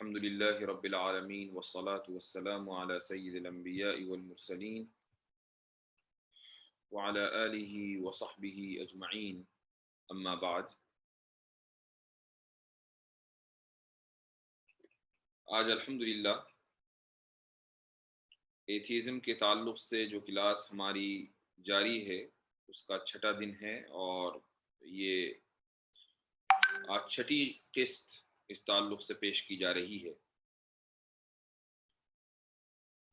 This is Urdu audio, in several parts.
الحمد لله رب العالمين والصلاة والسلام على سيد الأنبياء والمرسلين وعلى آله وصحبه أجمعين أما بعد. آج الحمدللہ ایتھیزم کے تعلق سے جو کلاس ہماری جاری ہے اس کا چھٹا دن ہے، اور یہ آج چھٹی قسط اس تعلق سے پیش کی جا رہی ہے،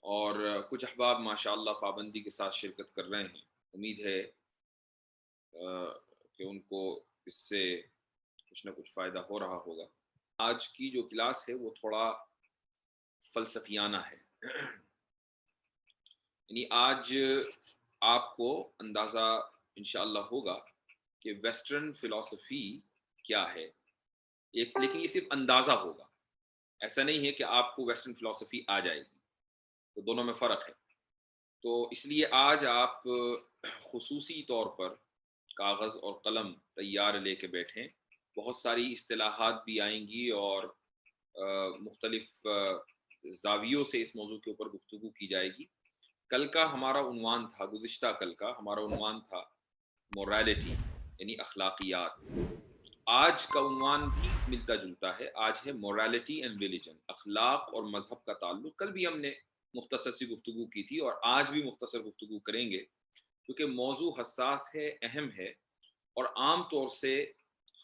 اور کچھ احباب ماشاءاللہ پابندی کے ساتھ شرکت کر رہے ہیں. امید ہے کہ ان کو اس سے کچھ نہ کچھ فائدہ ہو رہا ہوگا. آج کی جو کلاس ہے وہ تھوڑا فلسفیانہ ہے. یعنی آج آپ کو اندازہ انشاءاللہ ہوگا کہ ویسٹرن فلسفی کیا ہے، لیکن یہ صرف اندازہ ہوگا. ایسا نہیں ہے کہ آپ کو ویسٹرن فلسفی آ جائے گی، تو دونوں میں فرق ہے. تو اس لیے آج آپ خصوصی طور پر کاغذ اور قلم تیار لے کے بیٹھیں. بہت ساری اصطلاحات بھی آئیں گی اور مختلف زاویوں سے اس موضوع کے اوپر گفتگو کی جائے گی. کل کا ہمارا عنوان تھا، گزشتہ کل کا ہمارا عنوان تھا موریلٹی، یعنی اخلاقیات. آج کا عنوان بھی ملتا جلتا ہے، آج ہے موریلٹی اینڈ ریلیجن، اخلاق اور مذہب کا تعلق. کل بھی ہم نے مختصر سی گفتگو کی تھی اور آج بھی مختصر گفتگو کریں گے، کیونکہ موضوع حساس ہے، اہم ہے، اور عام طور سے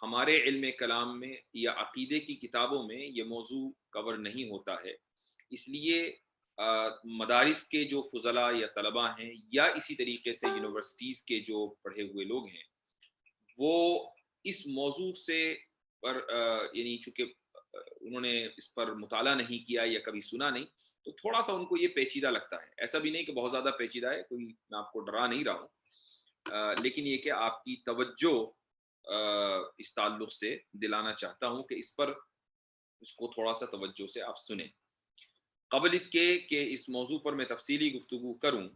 ہمارے علم کلام میں یا عقیدے کی کتابوں میں یہ موضوع کور نہیں ہوتا ہے. اس لیے مدارس کے جو فضلاء یا طلباء ہیں، یا اسی طریقے سے یونیورسٹیز کے جو پڑھے ہوئے لوگ ہیں، وہ اس موضوع سے پر یعنی چونکہ انہوں نے اس پر مطالعہ نہیں کیا یا کبھی سنا نہیں، تو تھوڑا سا ان کو یہ پیچیدہ لگتا ہے. ایسا بھی نہیں کہ بہت زیادہ پیچیدہ ہے، کوئی میں آپ کو ڈرا نہیں رہا ہوں، لیکن یہ کہ آپ کی توجہ اس تعلق سے دلانا چاہتا ہوں کہ اس کو تھوڑا سا توجہ سے آپ سنیں. قبل اس کے کہ اس موضوع پر میں تفصیلی گفتگو کروں،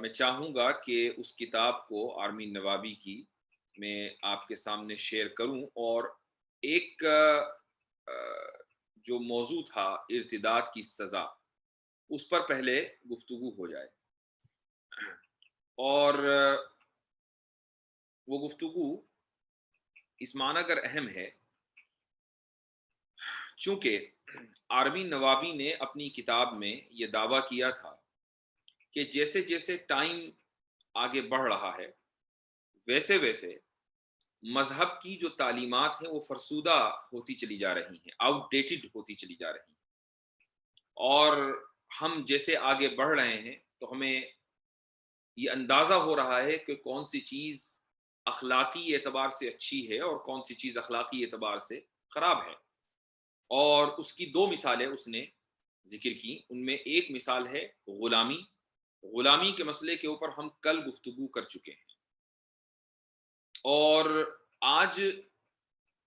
میں چاہوں گا کہ اس کتاب کو آرمین نوابی کی میں آپ کے سامنے شیئر کروں، اور ایک جو موضوع تھا ارتداد کی سزا، اس پر پہلے گفتگو ہو جائے. اور وہ گفتگو اس معنی اگر اہم ہے، چونکہ آرمین نوابی نے اپنی کتاب میں یہ دعویٰ کیا تھا کہ جیسے جیسے ٹائم آگے بڑھ رہا ہے، ویسے ویسے مذہب کی جو تعلیمات ہیں وہ فرسودہ ہوتی چلی جا رہی ہیں، آؤٹ ڈیٹڈ ہوتی چلی جا رہی ہیں. اور ہم جیسے آگے بڑھ رہے ہیں تو ہمیں یہ اندازہ ہو رہا ہے کہ کون سی چیز اخلاقی اعتبار سے اچھی ہے اور کون سی چیز اخلاقی اعتبار سے خراب ہے. اور اس کی دو مثالیں اس نے ذکر کی. ان میں ایک مثال ہے غلامی کے مسئلے کے اوپر ہم کل گفتگو کر چکے ہیں، اور آج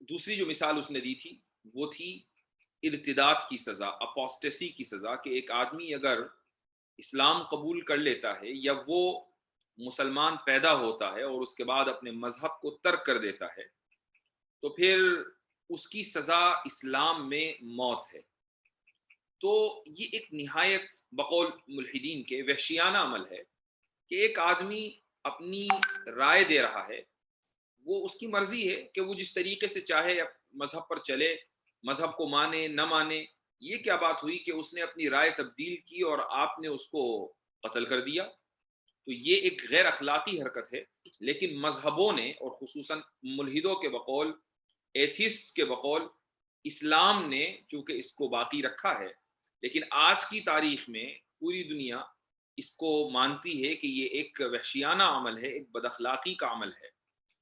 دوسری جو مثال اس نے دی تھی وہ تھی ارتداد کی سزا، اپوسٹیسی کی سزا، کہ ایک آدمی اگر اسلام قبول کر لیتا ہے یا وہ مسلمان پیدا ہوتا ہے اور اس کے بعد اپنے مذہب کو ترک کر دیتا ہے، تو پھر اس کی سزا اسلام میں موت ہے. تو یہ ایک نہایت بقول ملحدین کے وحشیانہ عمل ہے کہ ایک آدمی اپنی رائے دے رہا ہے، وہ اس کی مرضی ہے کہ وہ جس طریقے سے چاہے مذہب پر چلے، مذہب کو مانے نہ مانے. یہ کیا بات ہوئی کہ اس نے اپنی رائے تبدیل کی اور آپ نے اس کو قتل کر دیا؟ تو یہ ایک غیر اخلاقی حرکت ہے. لیکن مذہبوں نے، اور خصوصاً ملحدوں کے بقول، ایتھیسٹ کے بقول، اسلام نے چونکہ اس کو باقی رکھا ہے، لیکن آج کی تاریخ میں پوری دنیا اس کو مانتی ہے کہ یہ ایک وحشیانہ عمل ہے، ایک بد اخلاقی کا عمل ہے.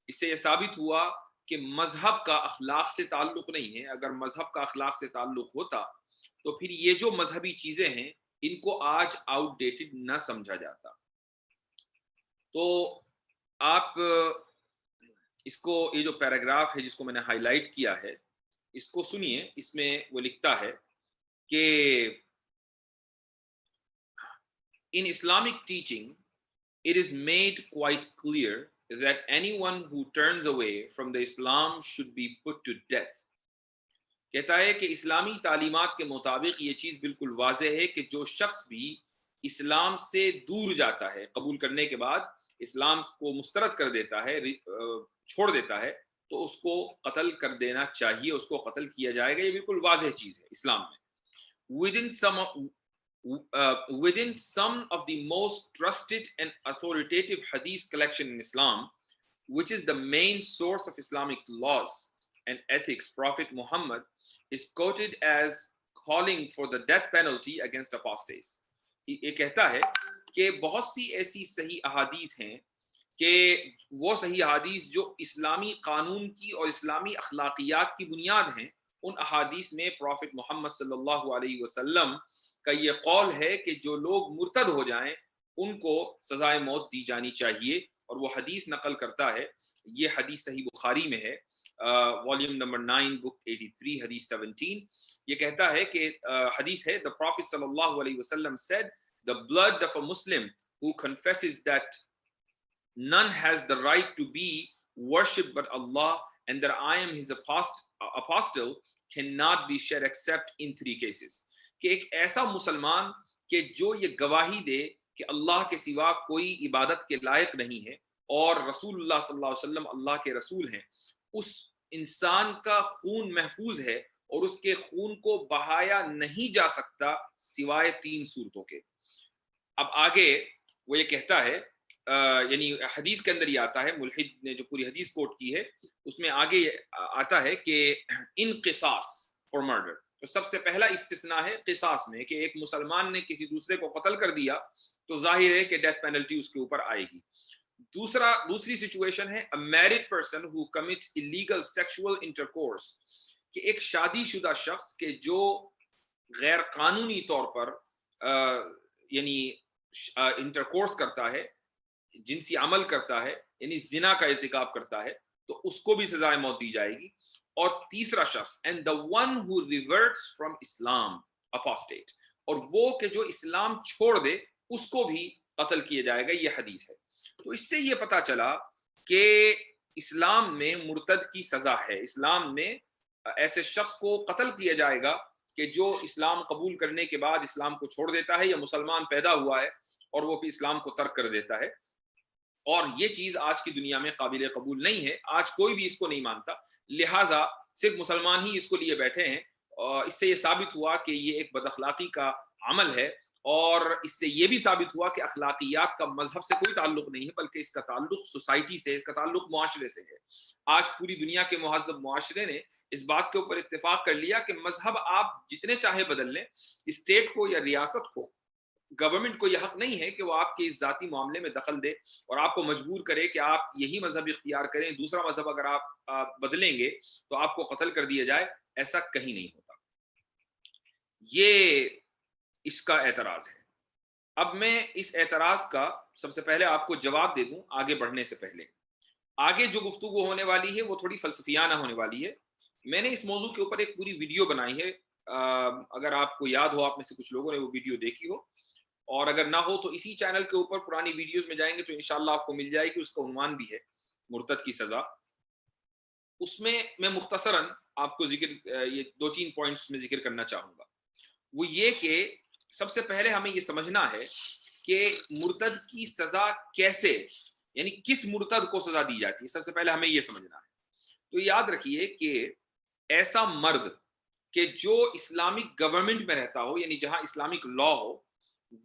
اس سے یہ ثابت ہوا کہ مذہب کا اخلاق سے تعلق نہیں ہے. اگر مذہب کا اخلاق سے تعلق ہوتا تو پھر یہ جو مذہبی چیزیں ہیں ان کو آج آؤٹ ڈیٹڈ نہ سمجھا جاتا. تو آپ اس کو، یہ جو پیراگراف ہے جس کو میں نے ہائی لائٹ کیا ہے، اس کو سنیے. اس میں وہ لکھتا ہے کہ in Islamic teaching it is made quite clear that anyone who turns away from the Islam should be put to death. کہتا ہے کہ اسلامی تعلیمات کے مطابق یہ چیز بالکل واضح ہے کہ جو شخص بھی اسلام سے دور جاتا ہے، قبول کرنے کے بعد اسلام کو مسترد کر دیتا ہے، چھوڑ دیتا ہے، تو اس کو قتل کر دینا چاہیے، اس کو قتل کیا جائے گا. یہ بالکل واضح چیز ہے اسلام میں. within some within some of the most trusted and authoritative hadith collection in Islam, which is the main source of Islamic laws and ethics, Prophet Muhammad is quoted as calling for the death penalty against apostates. یہ کہتا ہے کہ بہت سی ایسی صحیح احادیث ہیں کہ وہ صحیح احادیث جو اسلامی قانون کی اور اسلامی اخلاقیات کی بنیاد ہیں، ان احادیث میں پروفٹ محمد صلی اللہ علیہ وسلم کا یہ قول ہے کہ جو لوگ مرتد ہو جائیں ان کو سزائے موت دی جانی چاہیے. اور وہ حدیث نقل کرتا ہے، یہ حدیث صحیح بخاری میں ہے، والیوم نمبر 9 بک 83 حدیث 17. یہ کہتا ہے کہ حدیث ہے، the Prophet صلی اللہ علیہ وسلم said the blood of a Muslim who confesses that none has the right to be worshipped but Allah and that I am his apostle cannot be shed except in 3 cases. کہ ایک ایسا مسلمان کہ جو یہ گواہی دے کہ اللہ کے سوا کوئی عبادت کے لائق نہیں ہے اور رسول اللہ صلی اللہ علیہ وسلم اللہ کے رسول ہیں، اس انسان کا خون محفوظ ہے اور اس کے خون کو بہایا نہیں جا سکتا سوائے 3 صورتوں کے. اب آگے وہ یہ کہتا ہے، یعنی حدیث کے اندر یہ آتا ہے، ملحد نے جو پوری حدیث کوٹ کی ہے اس میں آگے آتا ہے کہ ان قصاص فار مرڈر، تو سب سے پہلا استثناء ہے قصاص میں کہ ایک مسلمان نے کسی دوسرے کو قتل کر دیا تو ظاہر ہے کہ ڈیتھ پینلٹی اس کے اوپر آئے گی. دوسری سچویشن ہے a married person who commits illegal sexual intercourse، کہ ایک شادی شدہ شخص کہ جو غیر قانونی طور پر یعنی انٹرکورس کرتا ہے، جنسی عمل کرتا ہے، یعنی زنا کا ارتکاب کرتا ہے، تو اس کو بھی سزائے موت دی جائے گی. اور تیسرا شخص and the one who reverts from Islam apostate، اور وہ کہ جو اسلام چھوڑ دے اس کو بھی قتل کیا جائے گا. یہ حدیث ہے. تو اس سے یہ پتا چلا کہ اسلام میں مرتد کی سزا ہے. اسلام میں ایسے شخص کو قتل کیا جائے گا کہ جو اسلام قبول کرنے کے بعد اسلام کو چھوڑ دیتا ہے، یا مسلمان پیدا ہوا ہے اور وہ بھی اسلام کو ترک کر دیتا ہے. اور یہ چیز آج کی دنیا میں قابل قبول نہیں ہے، آج کوئی بھی اس کو نہیں مانتا، لہٰذا صرف مسلمان ہی اس کو لیے بیٹھے ہیں. اور اس سے یہ ثابت ہوا کہ یہ ایک بد اخلاقی کا عمل ہے، اور اس سے یہ بھی ثابت ہوا کہ اخلاقیات کا مذہب سے کوئی تعلق نہیں ہے، بلکہ اس کا تعلق سوسائٹی سے، اس کا تعلق معاشرے سے ہے. آج پوری دنیا کے مہذب معاشرے نے اس بات کے اوپر اتفاق کر لیا کہ مذہب آپ جتنے چاہے بدل لیں، اسٹیٹ کو یا ریاست کو، گورنمنٹ کو یہ حق نہیں ہے کہ وہ آپ کے اس ذاتی معاملے میں دخل دے اور آپ کو مجبور کرے کہ آپ یہی مذہب اختیار کریں، دوسرا مذہب اگر آپ بدلیں گے تو آپ کو قتل کر دیا جائے. ایسا کہیں نہیں ہوتا. یہ اس کا اعتراض ہے. اب میں اس اعتراض کا سب سے پہلے آپ کو جواب دے دوں آگے بڑھنے سے پہلے. آگے جو گفتگو ہونے والی ہے وہ تھوڑی فلسفیانہ ہونے والی ہے. میں نے اس موضوع کے اوپر ایک پوری ویڈیو بنائی ہے، اگر آپ کو یاد ہو، آپ میں سے کچھ لوگوں نے وہ ویڈیو دیکھی ہو، اور اگر نہ ہو تو اسی چینل کے اوپر پرانی ویڈیوز میں جائیں گے تو انشاءاللہ آپ کو مل جائے گی. اس کا عنوان بھی ہے مرتد کی سزا. اس میں مختصراً آپ کو یہ 2-3 پوائنٹس میں ذکر کرنا چاہوں گا. وہ یہ کہ سب سے پہلے ہمیں یہ سمجھنا ہے کہ مرتد کی سزا کیسے، یعنی کس مرتد کو سزا دی جاتی ہے. سب سے پہلے ہمیں یہ سمجھنا ہے. تو یاد رکھیے کہ ایسا مرد کہ جو اسلامک گورنمنٹ میں رہتا ہو، یعنی جہاں اسلامک لا ہو،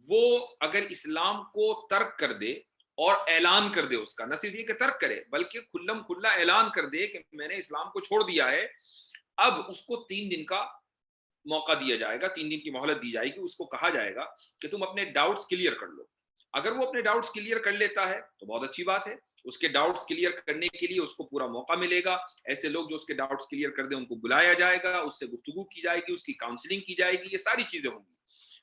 وہ اگر اسلام کو ترک کر دے اور اعلان کر دے، اس کا نہ صرف یہ کہ ترک کرے بلکہ کھلم کھلا اعلان کر دے کہ میں نے اسلام کو چھوڑ دیا ہے، اب اس کو 3 دن کا موقع دیا جائے گا، 3 دن کی مہلت دی جائے گی. اس کو کہا جائے گا کہ تم اپنے ڈاؤٹس کلیئر کر لو. اگر وہ اپنے ڈاؤٹس کلیئر کر لیتا ہے تو بہت اچھی بات ہے. اس کے ڈاؤٹس کلیئر کرنے کے لیے اس کو پورا موقع ملے گا. ایسے لوگ جو اس کے ڈاؤٹس کلیئر کر دیں ان کو بلایا جائے گا، اس سے گفتگو کی جائے گی، اس کی کاؤنسلنگ کی جائے گی. یہ ساری چیزیں ہوں گی.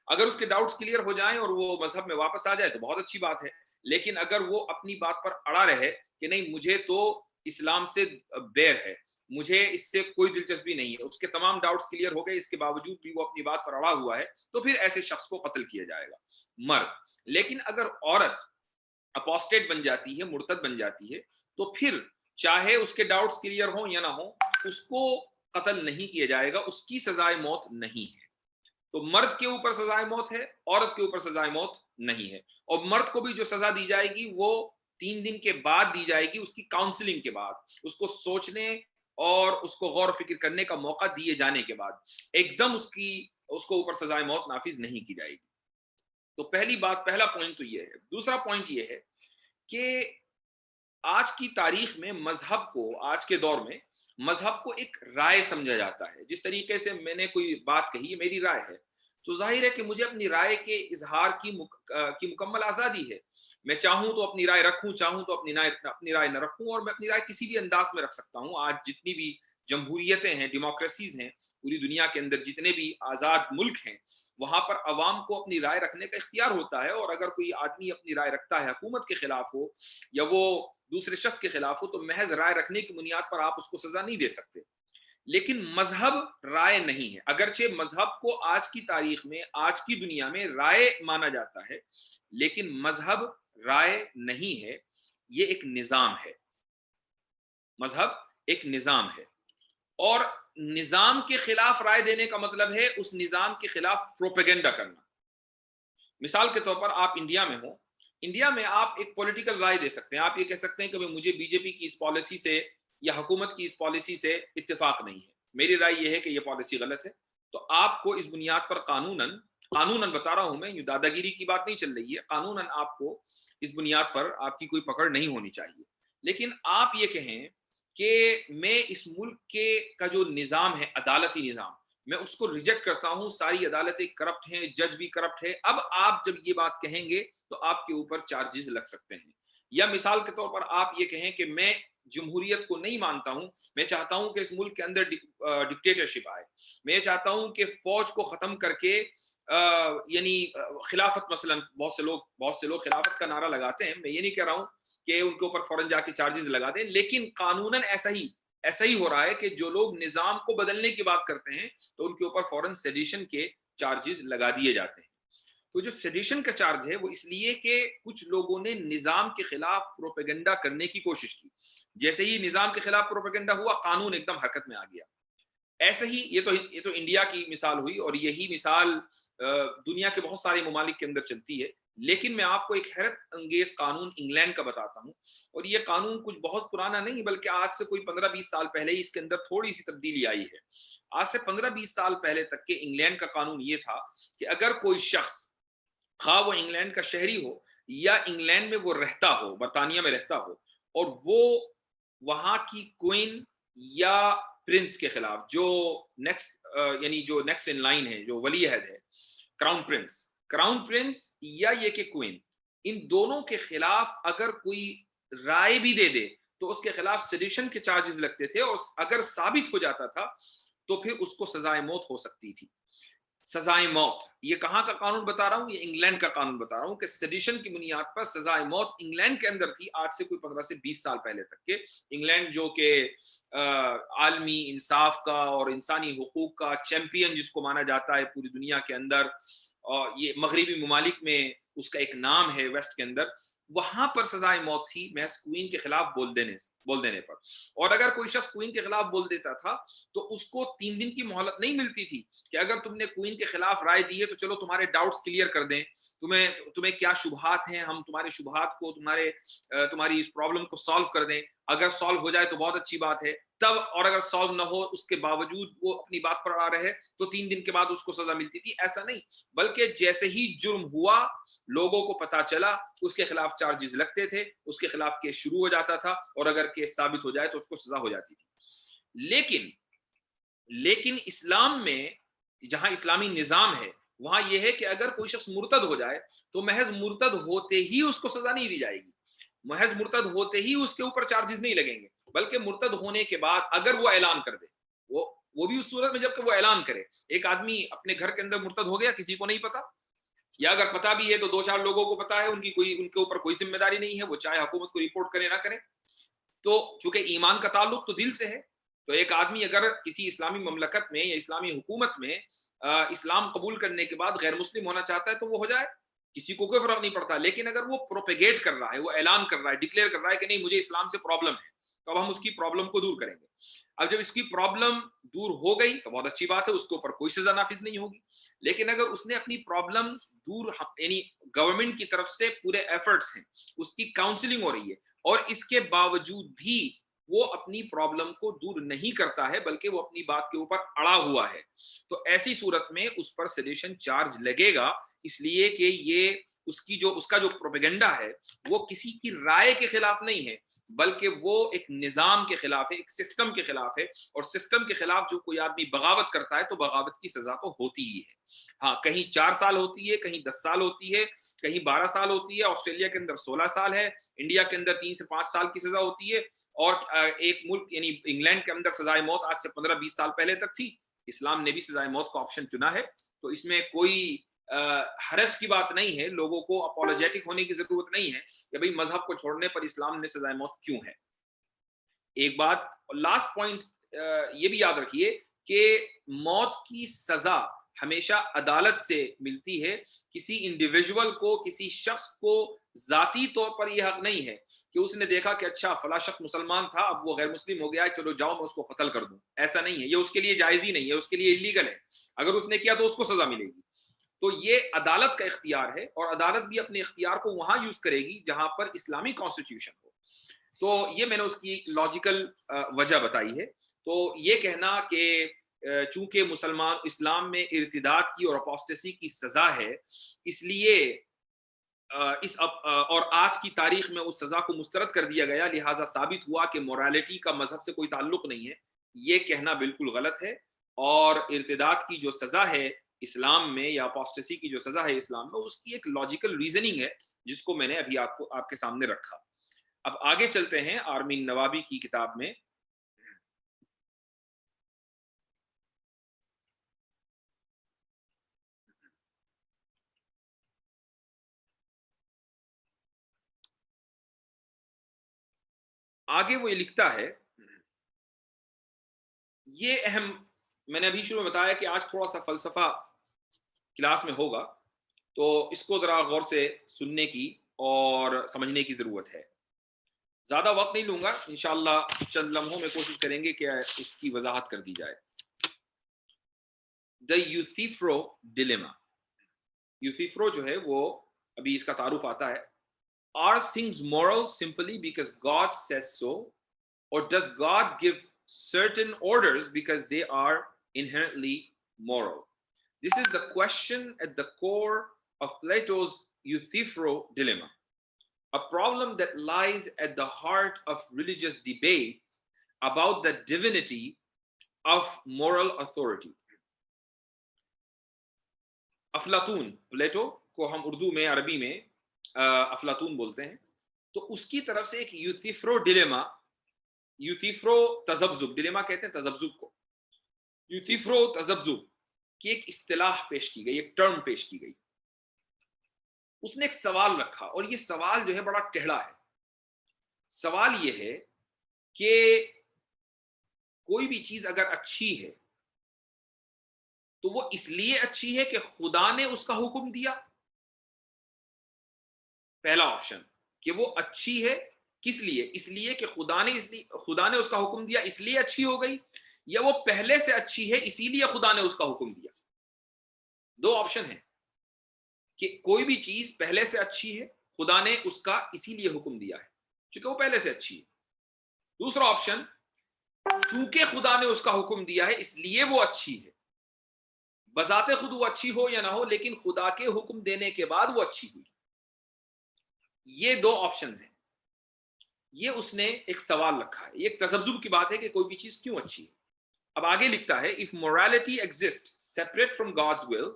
اگر اس کے ڈاؤٹس کلیئر ہو جائیں اور وہ مذہب میں واپس آ جائے تو بہت اچھی بات ہے. لیکن اگر وہ اپنی بات پر اڑا رہے کہ نہیں مجھے تو اسلام سے بیر ہے، مجھے اس سے کوئی دلچسپی نہیں ہے، اس کے تمام ڈاؤٹس کلیئر ہو گئے، اس کے باوجود بھی وہ اپنی بات پر اڑا ہوا ہے، تو پھر ایسے شخص کو قتل کیا جائے گا، مرد. لیکن اگر عورت اپوسٹیٹ بن جاتی ہے، مرتد بن جاتی ہے، تو پھر چاہے اس کے ڈاؤٹس کلیئر ہوں یا نہ ہوں، اس کو قتل نہیں کیا جائے گا، اس کی سزائے موت نہیں ہے۔ تو مرد کے اوپر سزائے موت ہے، عورت کے اوپر سزائے موت نہیں ہے، اور مرد کو بھی جو سزا دی جائے گی وہ 3 دن کے بعد دی جائے گی، اس کی کاؤنسلنگ کے بعد، اس کو سوچنے اور اس کو غور و فکر کرنے کا موقع دیے جانے کے بعد، ایک دم اس کو اوپر سزائے موت نافذ نہیں کی جائے گی۔ تو پہلا پوائنٹ تو یہ ہے۔ دوسرا پوائنٹ یہ ہے کہ آج کی تاریخ میں مذہب کو، آج کے دور میں مذہب کو ایک رائے سمجھا جاتا ہے۔ جس طریقے سے میں نے کوئی بات کہی، یہ میری رائے ہے، تو ظاہر ہے کہ مجھے اپنی رائے کے اظہار کی مکمل آزادی ہے۔ میں چاہوں تو اپنی رائے رکھوں، چاہوں تو اپنی رائے نہ رکھوں، اور میں اپنی رائے کسی بھی انداز میں رکھ سکتا ہوں۔ آج جتنی بھی جمہوریتیں ہیں، ڈیموکریسیز ہیں پوری دنیا کے اندر، جتنے بھی آزاد ملک ہیں، وہاں پر عوام کو اپنی رائے رکھنے کا اختیار ہوتا ہے، اور اگر کوئی آدمی اپنی رائے رکھتا ہے حکومت کے خلاف ہو یا وہ دوسرے شخص کے خلاف ہو، تو محض رائے رکھنے کی بنیاد پر آپ اس کو سزا نہیں دے سکتے۔ لیکن مذہب رائے نہیں ہے، اگرچہ مذہب کو آج کی تاریخ میں، آج کی دنیا میں رائے مانا جاتا ہے، لیکن مذہب رائے نہیں ہے، یہ ایک نظام ہے۔ مذہب ایک نظام ہے، اور نظام کے خلاف رائے دینے کا مطلب ہے اس نظام کے خلاف پروپیگنڈا کرنا۔ مثال کے طور پر آپ انڈیا میں ہوں، انڈیا میں آپ ایک پولیٹیکل رائے دے سکتے ہیں، آپ یہ کہہ سکتے ہیں کہ مجھے بی جے پی کی اس پالیسی سے یا حکومت کی اس پالیسی سے اتفاق نہیں ہے، میری رائے یہ ہے کہ یہ پالیسی غلط ہے۔ تو آپ کو اس بنیاد پر قانوناً بتا رہا ہوں میں، یہ دادا گیری کی بات نہیں چل رہی ہے، قانوناً آپ کو اس بنیاد پر آپ کی کوئی پکڑ نہیں ہونی چاہیے۔ لیکن آپ یہ کہیں کہ میں اس ملک کا جو نظام ہے، عدالتی نظام، میں اس کو ریجیکٹ کرتا ہوں، ساری عدالتیں کرپٹ ہیں، جج بھی کرپٹ ہے، اب آپ جب یہ بات کہیں گے تو آپ کے اوپر چارجز لگ سکتے ہیں۔ یا مثال کے طور پر آپ یہ کہیں کہ میں جمہوریت کو نہیں مانتا ہوں، میں چاہتا ہوں کہ اس ملک کے اندر ڈکٹیٹرشپ آئے، میں چاہتا ہوں کہ فوج کو ختم کر کے یعنی خلافت، مثلا بہت سے لوگ خلافت کا نعرہ لگاتے ہیں، میں یہ نہیں کہہ رہا ہوں کہ ان کے اوپر فوراً جا کے چارجز لگا دیں، لیکن قانوناً ایسا ہی ہو رہا ہے کہ جو لوگ نظام کو بدلنے کی بات کرتے ہیں تو ان کے اوپر فوراً سیڈیشن کے چارجز لگا دیے جاتے ہیں۔ تو جو سیڈیشن کا چارج ہے وہ اس لیے کہ کچھ لوگوں نے نظام کے خلاف پروپیگنڈا کرنے کی کوشش کی، جیسے ہی نظام کے خلاف پروپیگنڈا ہوا، قانون ایک دم حرکت میں آ گیا۔ ایسے ہی یہ تو انڈیا کی مثال ہوئی، اور یہی مثال دنیا کے بہت سارے ممالک کے اندر چلتی ہے۔ لیکن میں آپ کو ایک حیرت انگیز قانون انگلینڈ کا بتاتا ہوں، اور یہ قانون کچھ بہت پرانا نہیں، بلکہ آج سے کوئی 15-20 سال پہلے ہی اس کے اندر تھوڑی سی تبدیلی آئی ہے۔ آج سے 15-20 سال پہلے تک کے انگلینڈ کا قانون یہ تھا کہ اگر کوئی شخص، خواہ وہ انگلینڈ کا شہری ہو یا انگلینڈ میں وہ رہتا ہو، برطانیہ میں رہتا ہو، اور وہ وہاں کی کوئن یا پرنس کے خلاف، جو نیکسٹ ان لائن ہے، جو ولی عہد ہے، کراؤن پرنس یا یہ کہ کوئن، ان دونوں کے خلاف اگر کوئی رائے بھی دے دے تو اس کے خلاف سیڈیشن کے چارجز لگتے تھے، اور اگر ثابت ہو جاتا تھا تو پھر اس کو سزائے موت ہو سکتی تھی۔ سزائے موت، یہ کہاں کا قانون بتا رہا ہوں؟ یہ انگلینڈ کا قانون بتا رہا ہوں کہ سیڈیشن کی بنیاد پر سزائے موت انگلینڈ کے اندر تھی، آج سے کوئی 15 سے 20 سال پہلے تک کے۔ انگلینڈ جو کہ عالمی انصاف کا اور انسانی حقوق کا چیمپئن جس کو مانا جاتا ہے پوری دنیا کے اندر، اور یہ مغربی ممالک میں اس کا ایک نام ہے ویسٹ کے اندر، وہاں پر سزائے موت تھی محض کوئن کے خلاف بول دینے پر۔ اور اگر کوئی شخص کوئن کے خلاف بول دیتا تھا تو اس کو 3 دن کی مہلت نہیں ملتی تھی کہ اگر تم نے کوئن کے خلاف رائے دی ہے تو چلو تمہارے ڈاؤٹس کلیئر کر دیں، تمہیں کیا شبہات ہیں، ہم تمہارے شبہات کو، تمہاری اس پرابلم کو سالو کر دیں، اگر سالو ہو جائے تو بہت اچھی بات ہے تب، اور اگر سالو نہ ہو اس کے باوجود وہ اپنی بات پر آ رہے تو 3 دن کے بعد اس کو سزا ملتی تھی۔ ایسا نہیں، بلکہ جیسے ہی جرم ہوا، لوگوں کو پتا چلا، اس کے خلاف چارجز لگتے تھے، اس کے خلاف کیس شروع ہو جاتا تھا، اور اگر کیس ثابت ہو جائے تو اس کو سزا ہو جاتی تھی۔ لیکن اسلام میں، جہاں اسلامی نظام ہے، وہاں یہ ہے کہ اگر کوئی شخص مرتد ہو جائے تو محض مرتد ہوتے ہی اس کو سزا نہیں دی جائے گی، محض مرتد ہوتے ہی اس کے اوپر چارجز نہیں لگیں گے، بلکہ مرتد ہونے کے بعد اگر وہ اعلان کر دے، وہ بھی اس صورت میں جب کہ وہ اعلان کرے۔ ایک آدمی اپنے گھر کے اندر مرتد ہو گیا، کسی کو نہیں پتا، یا اگر پتا بھی ہے تو 2-4 لوگوں کو پتا ہے، ان کے اوپر کوئی ذمہ داری نہیں ہے، وہ چاہے حکومت کو رپورٹ کرے نہ کرے۔ تو چونکہ ایمان کا تعلق تو دل سے ہے، تو ایک آدمی اگر کسی اسلامی مملکت میں یا اسلامی حکومت میں اسلام قبول کرنے کے بعد غیر مسلم ہونا چاہتا ہے تو وہ ہو جائے، کسی کو کوئی فرق نہیں پڑتا۔ لیکن اگر وہ پروپیگیٹ کر رہا ہے، وہ اعلان کر رہا ہے، ڈکلیئر کر رہا ہے کہ نہیں مجھے اسلام سے پرابلم ہے، تو اب ہم اس کی پرابلم کو دور کریں گے. اب جب اس کی پرابلم دور ہو گئی تو بہت اچھی بات ہے, اس کے اوپر کوئی سزا نافذ نہیں ہوگی. لیکن اگر اس نے اپنی پرابلم دور, یعنی گورنمنٹ کی طرف سے پورے ایفرٹس ہیں, اس کی کاؤنسلنگ ہو رہی ہے, اور اس کے باوجود بھی وہ اپنی پرابلم کو دور نہیں کرتا ہے بلکہ وہ اپنی بات کے اوپر اڑا ہوا ہے, تو ایسی صورت میں اس پر سیڈیشن چارج لگے گا, اس لیے کہ یہ اس کا جو پروپیگنڈا ہے وہ کسی کی رائے کے خلاف نہیں ہے بلکہ وہ ایک نظام کے خلاف ہے, ایک سسٹم کے خلاف ہے, اور سسٹم کے خلاف جو کوئی آدمی بغاوت کرتا ہے تو بغاوت کی سزا تو ہوتی ہی ہے. ہاں, کہیں 4 سال ہوتی ہے, کہیں 10 سال ہوتی ہے, کہیں 12 سال ہوتی ہے, آسٹریلیا کے اندر 16 سال ہے, انڈیا کے اندر 3 سے 5 سال کی سزا ہوتی ہے, اور ایک ملک یعنی انگلینڈ کے اندر سزائے موت آج سے 15-20 سال پہلے تک تھی. اسلام نے بھی سزائے موت کا آپشن چنا ہے, تو اس میں کوئی حرج کی بات نہیں ہے, لوگوں کو اپولوجیٹک ہونے کی ضرورت نہیں ہے کہ بھئی مذہب کو چھوڑنے پر اسلام نے سزائے موت کیوں ہے. ایک بات, لاسٹ پوائنٹ یہ بھی یاد رکھیے کہ موت کی سزا ہمیشہ عدالت سے ملتی ہے, کسی انڈیویجول کو, کسی شخص کو ذاتی طور پر یہ حق نہیں ہے کہ اس نے دیکھا کہ اچھا فلاں شخص مسلمان تھا, اب وہ غیر مسلم ہو گیا ہے, چلو جاؤ میں اس کو قتل کر دوں. ایسا نہیں ہے, یہ اس کے لیے جائز ہی نہیں ہے, اس کے لیے اللیگل ہے. اگر اس نے کیا تو اس کو سزا ملے گی. تو یہ عدالت کا اختیار ہے, اور عدالت بھی اپنے اختیار کو وہاں یوز کرے گی جہاں پر اسلامی کانسٹیٹیوشن ہو. تو یہ میں نے اس کی لاجیکل وجہ بتائی ہے. تو یہ کہنا کہ چونکہ مسلمان اسلام میں ارتداد کی اور اپوسٹسی کی سزا ہے, اس لیے اور آج کی تاریخ میں اس سزا کو مسترد کر دیا گیا, لہٰذا ثابت ہوا کہ مورالٹی کا مذہب سے کوئی تعلق نہیں ہے, یہ کہنا بالکل غلط ہے. اور ارتداد کی جو سزا ہے اسلام میں, یا اپوسٹسی کی جو سزا ہے اسلام میں, اس کی ایک لاجیکل ریزننگ ہے جس کو میں نے ابھی آپ کے سامنے رکھا. اب آگے چلتے ہیں آرمین نوابی کی کتاب میں. آگے وہ یہ لکھتا ہے, یہ اہم, میں نے ابھی شروع میں بتایا کہ آج تھوڑا سا فلسفہ کلاس میں ہوگا, تو اس کو ذرا غور سے سننے کی اور سمجھنے کی ضرورت ہے. زیادہ وقت نہیں لوں گا, انشاءاللہ چند لمحوں میں کوشش کریں گے کہ اس کی وضاحت کر دی جائے. The Euthyphro Dilemma. یوتھیفرو جو ہے وہ ابھی اس کا تعارف آتا ہے. Are things moral simply because God says so, or does God give certain orders because they are inherently moral? This is the question at the core of Plato's Euthyphro dilemma, a problem that lies at the heart of religious debate about the divinity of moral authority. Aflatoon, Plato کو ہم اردو میں, عربی میں افلاطون بولتے ہیں, تو اس کی طرف سے ایک یوتھیفرو ڈیلیما, یوتھیفرو تذبذب, ڈیلیما کہتے ہیں تذبذب کو, یوتھیفرو تذبذب کی ایک اصطلاح پیش کی گئی, ایک ٹرم پیش کی گئی. اس نے ایک سوال رکھا, اور یہ سوال جو ہے بڑا ٹیڑھا ہے. سوال یہ ہے کہ کوئی بھی چیز اگر اچھی ہے تو وہ اس لیے اچھی ہے کہ خدا نے اس کا حکم دیا. پہلا آپشن کہ وہ اچھی ہے کس لیے, اس لیے کہ خدا نے اس کا حکم دیا اس لیے اچھی ہو گئی, یا وہ پہلے سے اچھی ہے اسی لیے خدا نے اس کا حکم دیا. دو آپشن ہیں کہ کوئی بھی چیز پہلے سے اچھی ہے, خدا نے اس کا اسی لیے حکم دیا ہے چونکہ وہ پہلے سے اچھی ہے. دوسرا آپشن, چونکہ خدا نے اس کا حکم دیا ہے اس لیے وہ اچھی ہے, بذات خود وہ اچھی ہو یا نہ ہو لیکن خدا کے حکم دینے کے بعد وہ اچھی ہوئی. یہ دو آپشنز ہیں. یہ اس نے ایک سوال رکھا ہے, یہ ایک تذبذب کی بات ہے کہ کوئی بھی چیز کیوں اچھی ہے. اب آگے لکھتا ہے, if morality exists separate from God's will,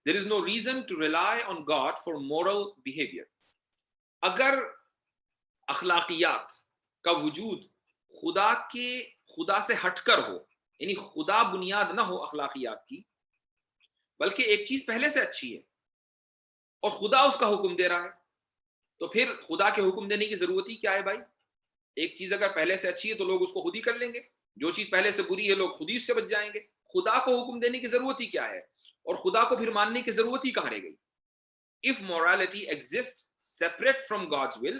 there is no reason to rely on God for moral behavior. اگر اخلاقیات کا وجود خدا سے ہٹ کر ہو, یعنی خدا بنیاد نہ ہو اخلاقیات کی, بلکہ ایک چیز پہلے سے اچھی ہے اور خدا اس کا حکم دے رہا ہے, تو پھر خدا کے حکم دینے کی ضرورت ہی کیا ہے بھائی. ایک چیز اگر پہلے سے اچھی ہے تو لوگ اس کو خود ہی کر لیں گے, جو چیز پہلے سے بری ہے لوگ خود ہی اس سے بچ جائیں گے. خدا کو حکم دینے کی ضرورت ہی کیا ہے, اور خدا کو پھر ماننے کی ضرورت ہی کہاں رہ گئی. if morality exists separate from God's will,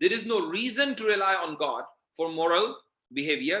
there is no reason to rely on God for moral behavior,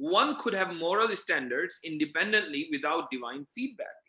One could have moral standards independently without divine feedback.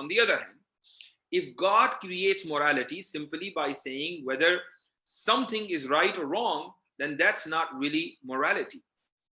on the other hand, if God creates morality simply by saying whether something is right or wrong, then that's not really morality.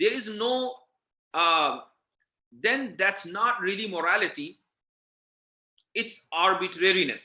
there is no then that's not really morality, it's arbitrariness.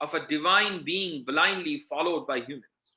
of a divine being blindly followed by humans.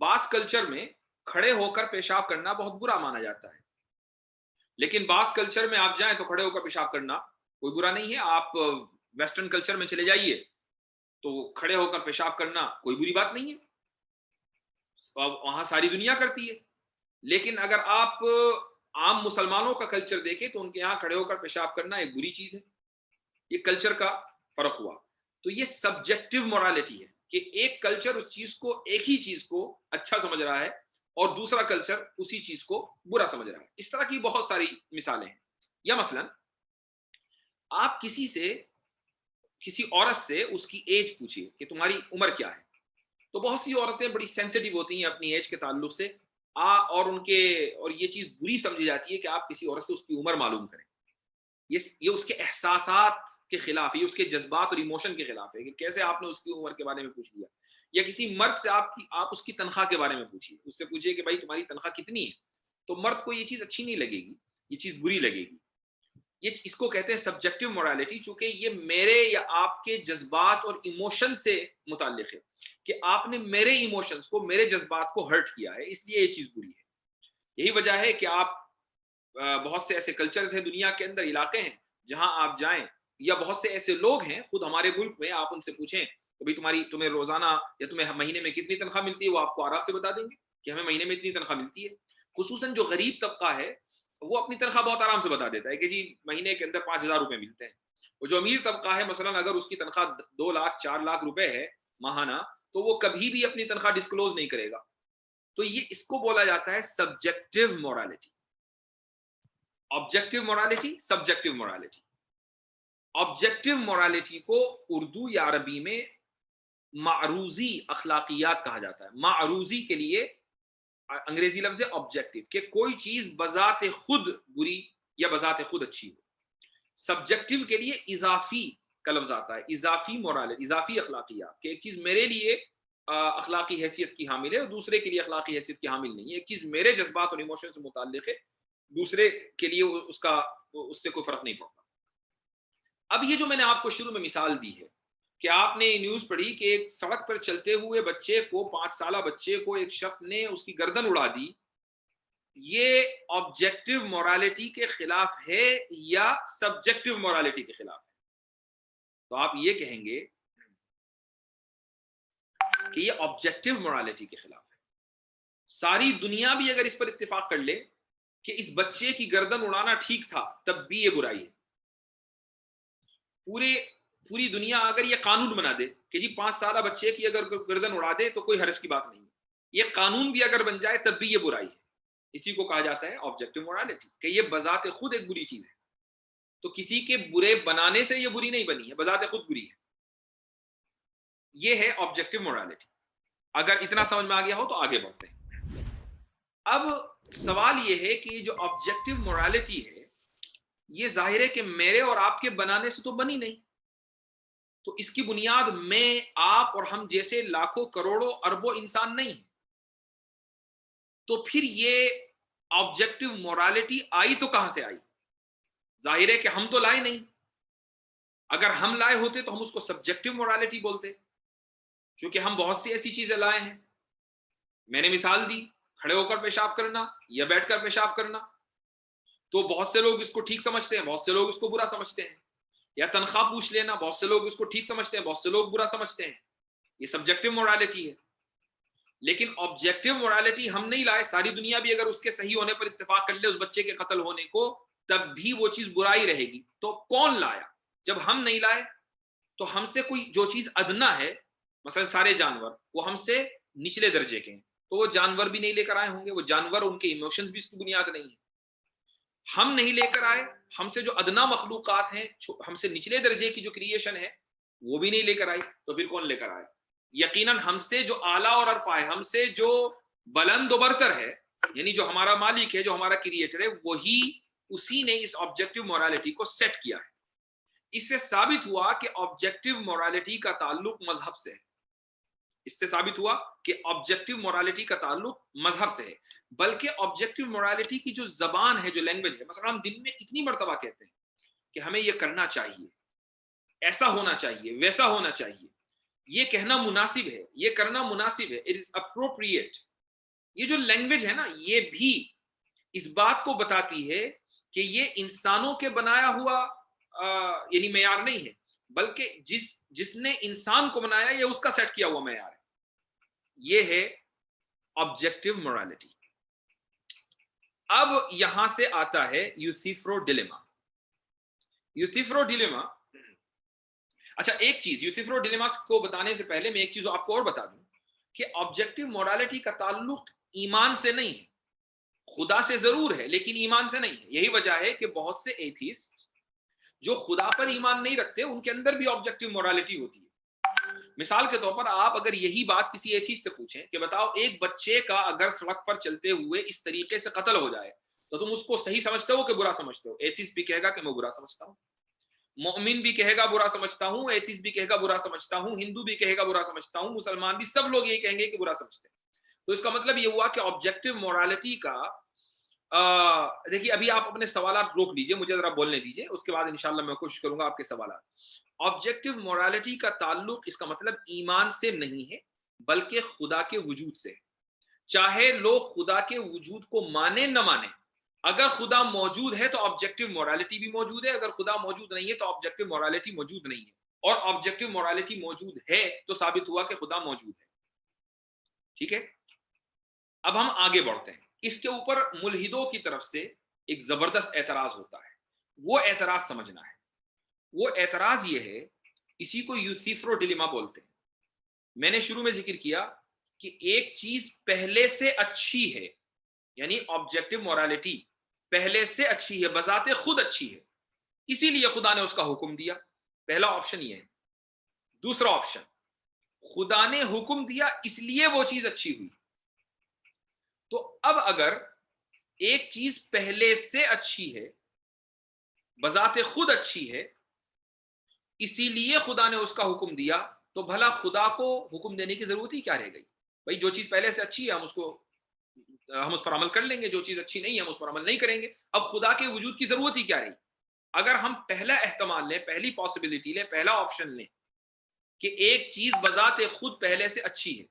بعض کلچر میں کھڑے ہو کر پیشاب کرنا بہت برا مانا جاتا ہے، لیکن بعض کلچر میں آپ جائیں تو کھڑے ہو کر پیشاب کرنا کوئی برا نہیں ہے. آپ ویسٹرن کلچر میں چلے جائیے تو کھڑے ہو کر پیشاب کرنا کوئی بری بات نہیں ہے، وہاں ساری دنیا کرتی ہے. لیکن اگر آپ عام مسلمانوں کا کلچر دیکھیں تو ان کے یہاں کھڑے ہو کر پیشاب کرنا ایک بری چیز ہے. یہ کلچر کا فرق ہوا. تو یہ سبجیکٹو مورالٹی ہے کہ ایک کلچر اس چیز کو، ایک ہی چیز کو اچھا سمجھ رہا ہے اور دوسرا کلچر اسی چیز کو برا سمجھ رہا ہے. اس طرح کی بہت ساری مثالیں ہیں. یا مثلا آپ کسی عورت سے اس کی ایج پوچھیے کہ تمہاری عمر کیا ہے، تو بہت سی عورتیں بڑی سینسیٹیو ہوتی ہیں اپنی ایج کے تعلق سے، اور یہ چیز بری سمجھی جاتی ہے کہ آپ کسی عورت سے اس کی عمر معلوم کریں. یہ اس کے احساسات کے خلاف ہے، یہ اس کے جذبات اور ایموشن کے خلاف ہے کہ کیسے آپ نے اس کی عمر کے بارے میں پوچھ لیا. یا کسی مرد سے آپ اس کی تنخواہ کے بارے میں پوچھیے، اس سے پوچھیے کہ بھائی تمہاری تنخواہ کتنی ہے، تو مرد کو یہ چیز اچھی نہیں لگے گی، یہ چیز بری لگے گی. اس کو کہتے ہیں سبجیکٹو مورالٹی، چونکہ یہ میرے یا آپ کے جذبات اور ایموشن سے متعلق ہے کہ آپ نے میرے ایموشنز کو، میرے جذبات کو ہرٹ کیا ہے، اس لیے یہ چیز بری ہے. یہی وجہ ہے کہ آپ بہت سے ایسے کلچرز ہیں دنیا کے اندر، علاقے ہیں جہاں آپ جائیں، یا بہت سے ایسے لوگ ہیں خود ہمارے ملک میں، آپ ان سے پوچھیں کہ بھائی تمہیں روزانہ یا تمہیں مہینے میں کتنی تنخواہ ملتی ہے، وہ آپ کو آرام سے بتا دیں گے کہ ہمیں مہینے میں اتنی تنخواہ ملتی ہے. خصوصاً جو غریب طبقہ ہے وہ اپنی تنخواہ بہت آرام سے بتا دیتا ہے کہ جی مہینے کے اندر 5,000 روپے ملتے ہیں. اور جو امیر طبقہ ہے مثلا اگر اس کی تنخواہ 2 لاکھ 4 لاکھ روپے ہے ماہانہ، تو وہ کبھی بھی اپنی تنخواہ ڈسکلوز نہیں کرے گا. تو اس کو بولا جاتا ہے subjective morality. Objective morality, subjective morality. Objective morality کو اردو یا عربی میں معروضی اخلاقیات کہا جاتا ہے. معروضی کے لیے انگریزی لفظ ہے آبجیکٹو، کہ کوئی چیز بذات خود بری یا بذات خود اچھی ہو. سبجیکٹو کے لیے اضافی کا لفظ آتا ہے، اضافی مورالٹی، اضافی اخلاقیات، کہ ایک چیز میرے لیے اخلاقی حیثیت کی حامل ہے اور دوسرے کے لیے اخلاقی حیثیت کی حامل نہیں ہے. ایک چیز میرے جذبات اور ایموشن سے متعلق ہے، دوسرے کے لیے اس سے کوئی فرق نہیں پڑتا. اب یہ جو میں نے آپ کو شروع میں مثال دی ہے کہ آپ نے نیوز پڑھی کہ ایک سڑک پر چلتے ہوئے بچے کو، 5 سالہ بچے کو ایک شخص نے اس کی گردن اڑا دی، یہ آبجیکٹو مورالٹی کے خلاف ہے یا سبجیکٹو مورالٹی کے خلاف ہے؟ تو آپ یہ کہیں گے کہ یہ آبجیکٹو مورالٹی کے خلاف ہے. ساری دنیا بھی اگر اس پر اتفاق کر لے کہ اس بچے کی گردن اڑانا ٹھیک تھا، تب بھی یہ برائی ہے. پوری دنیا اگر یہ قانون بنا دے کہ جی 5 سالہ بچے کی اگر گردن اڑا دے تو کوئی حرج کی بات نہیں ہے، یہ قانون بھی اگر بن جائے تب بھی یہ برائی ہے. اسی کو کہا جاتا ہے آبجیکٹو مورالٹی، کہ یہ بذات خود ایک بری چیز ہے. تو کسی کے برے بنانے سے یہ بری نہیں بنی ہے، بذات خود بری ہے. یہ ہے آبجیکٹو مورالٹی. اگر اتنا سمجھ میں آ گیا ہو تو آگے بڑھتے ہیں. اب سوال یہ ہے کہ جو آبجیکٹو مورالٹی ہے یہ ظاہر ہے کہ میرے اور آپ کے بنانے سے تو بنی نہیں. تو اس کی بنیاد میں، آپ اور ہم جیسے لاکھوں کروڑوں اربوں انسان نہیں. تو پھر یہ آبجیکٹو مورالٹی آئی تو کہاں سے آئی؟ ظاہر ہے کہ ہم تو لائے نہیں. اگر ہم لائے ہوتے تو ہم اس کو سبجیکٹو مورالٹی بولتے، چونکہ ہم بہت سی ایسی چیزیں لائے ہیں. میں نے مثال دی کھڑے ہو کر پیشاب کرنا یا بیٹھ کر پیشاب کرنا، تو بہت سے لوگ اس کو ٹھیک سمجھتے ہیں، بہت سے لوگ اس کو برا سمجھتے ہیں. یا تنخواہ پوچھ لینا، بہت سے لوگ اس کو ٹھیک سمجھتے ہیں، بہت سے لوگ برا سمجھتے ہیں. یہ سبجیکٹو مورالٹی ہے. لیکن آبجیکٹو مورالٹی ہم نہیں لائے. ساری دنیا بھی اگر اس کے صحیح ہونے پر اتفاق کر لے، اس بچے کے قتل ہونے کو، تب بھی وہ چیز برائی رہے گی. تو کون لایا؟ جب ہم نہیں لائے تو ہم سے کوئی جو چیز ادنا ہے، مثلا سارے جانور وہ ہم سے نچلے درجے کے ہیں، تو وہ جانور بھی نہیں لے کر آئے ہوں گے. وہ جانور، ان کے ایموشنز بھی اس کی بنیاد نہیں ہے. ہم نہیں لے کر آئے، ہم سے جو ادنا مخلوقات ہیں، ہم سے نچلے درجے کی جو کریشن ہے، وہ بھی نہیں لے کر آئی. تو پھر کون لے کر آئے؟ یقیناً ہم سے جو اعلیٰ اور عرفہ ہے، ہم سے جو بلند و برتر ہے، یعنی جو ہمارا مالک ہے، جو ہمارا کریٹر ہے، وہی، اسی نے اس آبجیکٹو مورالٹی کو سیٹ کیا ہے. اس سے ثابت ہوا کہ آبجیکٹو مورالٹی کا تعلق مذہب سے ہے. اس سے ثابت ہوا کہ آبجیکٹو مورالٹی کا تعلق مذہب سے ہے. بلکہ آبجیکٹو مورالٹی کی جو زبان ہے، جو لینگویج ہے، مثلا ہم دن میں کتنی مرتبہ کہتے ہیں کہ ہمیں یہ کرنا چاہیے، ایسا ہونا چاہیے، ویسا ہونا چاہیے، یہ کہنا مناسب ہے، یہ کرنا مناسب ہے، اٹ از اپروپریٹ. یہ جو لینگویج ہے نا یہ بھی اس بات کو بتاتی ہے کہ یہ انسانوں کے بنایا ہوا یعنی معیار نہیں ہے، بلکہ جس نے انسان کو بنایا یہ اس کا سیٹ کیا ہوا معیار ہے. یہ ہے آبجیکٹو مورالٹی. اب یہاں سے آتا ہے یوسیفرو ڈیلیما. یوسیفرو ڈیلیما، اچھا ایک چیز یوسیفرو ڈیلیما کو بتانے سے پہلے میں ایک چیز آپ کو اور بتا دوں کہ آبجیکٹو مورالٹی کا تعلق ایمان سے نہیں ہے، خدا سے ضرور ہے لیکن ایمان سے نہیں ہے. یہی وجہ ہے کہ بہت سے ایتھیسٹ جو خدا پر ایمان نہیں رکھتے ان کے اندر بھی آبجیکٹو مورالٹی ہوتی ہے. مثال کے طور پر آپ اگر یہی بات کسی ایتھیسٹ سے پوچھیں کہ بتاؤ ایک بچے کا اگر سڑک پر چلتے ہوئے اس طریقے سے قتل ہو جائے تو تم اس کو صحیح سمجھتے ہو کہ برا سمجھتے ہو؟ ایتھیسٹ بھی کہے گا کہ میں برا سمجھتا ہوں، مومن بھی کہے گا برا سمجھتا ہوں، ایتھیسٹ بھی کہے گا برا سمجھتا ہوں، ہندو بھی کہے گا برا سمجھتا ہوں، مسلمان بھی، سب لوگ یہی کہیں گے کہ برا سمجھتے ہیں. تو اس کا مطلب یہ ہوا کہ آبجیکٹو مورالٹی کا دیکھیے ابھی آپ اپنے سوالات روک لیجئے، مجھے ذرا بولنے دیجئے، اس کے بعد انشاءاللہ میں کوشش کروں گا آپ کے سوالات. آبجیکٹو مورالٹی کا تعلق اس کا مطلب ایمان سے نہیں ہے بلکہ خدا کے وجود سے. چاہے لوگ خدا کے وجود کو مانے نہ مانے، اگر خدا موجود ہے تو آبجیکٹو مورالٹی بھی موجود ہے، اگر خدا موجود نہیں ہے تو آبجیکٹو مورالٹی موجود نہیں ہے. اور آبجیکٹو مورالٹی موجود ہے تو ثابت ہوا کہ خدا موجود ہے. ٹھیک ہے، اب ہم آگے بڑھتے ہیں. اس کے اوپر ملحدوں کی طرف سے ایک زبردست اعتراض ہوتا ہے، وہ اعتراض سمجھنا ہے. وہ اعتراض یہ ہے، اسی کو یوسیفرو ڈیلیما بولتے ہیں. میں نے شروع میں ذکر کیا کہ ایک چیز پہلے سے اچھی ہے، یعنی آبجیکٹو مورالٹی پہلے سے اچھی ہے، بذات خود اچھی ہے، اسی لیے خدا نے اس کا حکم دیا. پہلا آپشن یہ ہے. دوسرا آپشن، خدا نے حکم دیا اس لیے وہ چیز اچھی ہوئی. تو اب اگر ایک چیز پہلے سے اچھی ہے، بذات خود اچھی ہے، اسی لیے خدا نے اس کا حکم دیا، تو بھلا خدا کو حکم دینے کی ضرورت ہی کیا رہ گئی؟ بھائی جو چیز پہلے سے اچھی ہے ہم اس پر عمل کر لیں گے، جو چیز اچھی نہیں ہے ہم اس پر عمل نہیں کریں گے. اب خدا کے وجود کی ضرورت ہی کیا رہی؟ اگر ہم پہلا احتمال لیں، پہلی پاسبلٹی لیں، پہلا آپشن لیں کہ ایک چیز بذات خود پہلے سے اچھی ہے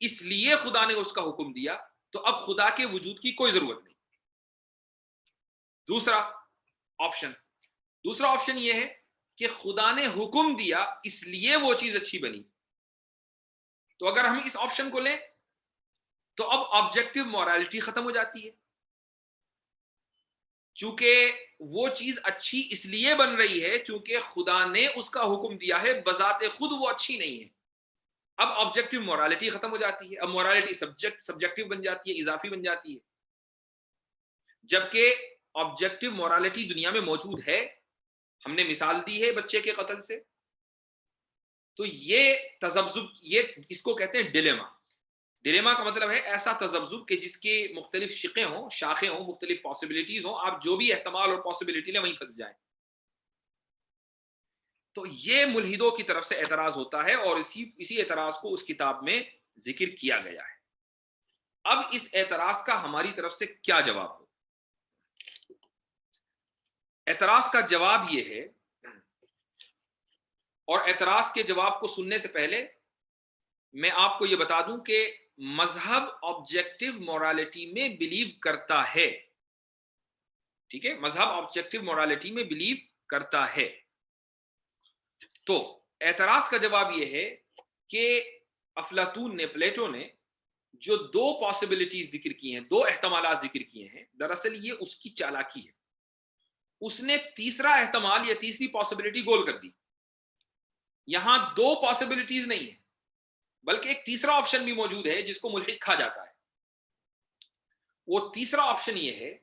اس لیے خدا نے اس کا حکم دیا، تو اب خدا کے وجود کی کوئی ضرورت نہیں. دوسرا آپشن یہ ہے کہ خدا نے حکم دیا اس لیے وہ چیز اچھی بنی. تو اگر ہم اس آپشن کو لیں تو اب آبجیکٹو مورالٹی ختم ہو جاتی ہے، چونکہ وہ چیز اچھی اس لیے بن رہی ہے چونکہ خدا نے اس کا حکم دیا ہے، بذات خود وہ اچھی نہیں ہے. اب آبجیکٹو مورالٹی ختم ہو جاتی ہے، اب مورالٹی سبجیکٹو بن جاتی ہے، اضافی بن جاتی ہے. جبکہ آبجیکٹو مورالٹی دنیا میں موجود ہے، ہم نے مثال دی ہے بچے کے قتل سے. تو یہ تذبذب، یہ اس کو کہتے ہیں ڈیلیما. ڈیلیما کا مطلب ہے ایسا تذبذب کہ جس کی مختلف شقیں ہوں، شاخیں ہوں، مختلف پاسبلٹیز ہوں، آپ جو بھی احتمال اور پاسبلٹی لیں وہیں پھنس جائیں. تو یہ ملحدوں کی طرف سے اعتراض ہوتا ہے اور اسی اعتراض کو اس کتاب میں ذکر کیا گیا ہے. اب اس اعتراض کا ہماری طرف سے کیا جواب ہو؟ اعتراض کا جواب یہ ہے، اور اعتراض کے جواب کو سننے سے پہلے میں آپ کو یہ بتا دوں کہ مذہب آبجیکٹو مورالٹی میں بلیو کرتا ہے. ٹھیک ہے، مذہب آبجیکٹو مورالٹی میں بلیو کرتا ہے. تو اعتراض کا جواب یہ ہے کہ افلاطون نے، پلیٹو نے جو دو پاسبلٹیز ذکر کی ہیں، دو احتمالات ذکر کیے ہیں، دراصل یہ اس کی چالاکی ہے. اس نے تیسرا احتمال یا تیسری پاسبلٹی گول کر دی. یہاں دو پاسبلٹیز نہیں ہیں بلکہ ایک تیسرا آپشن بھی موجود ہے جس کو ملحد کہا جاتا ہے. وہ تیسرا آپشن یہ ہے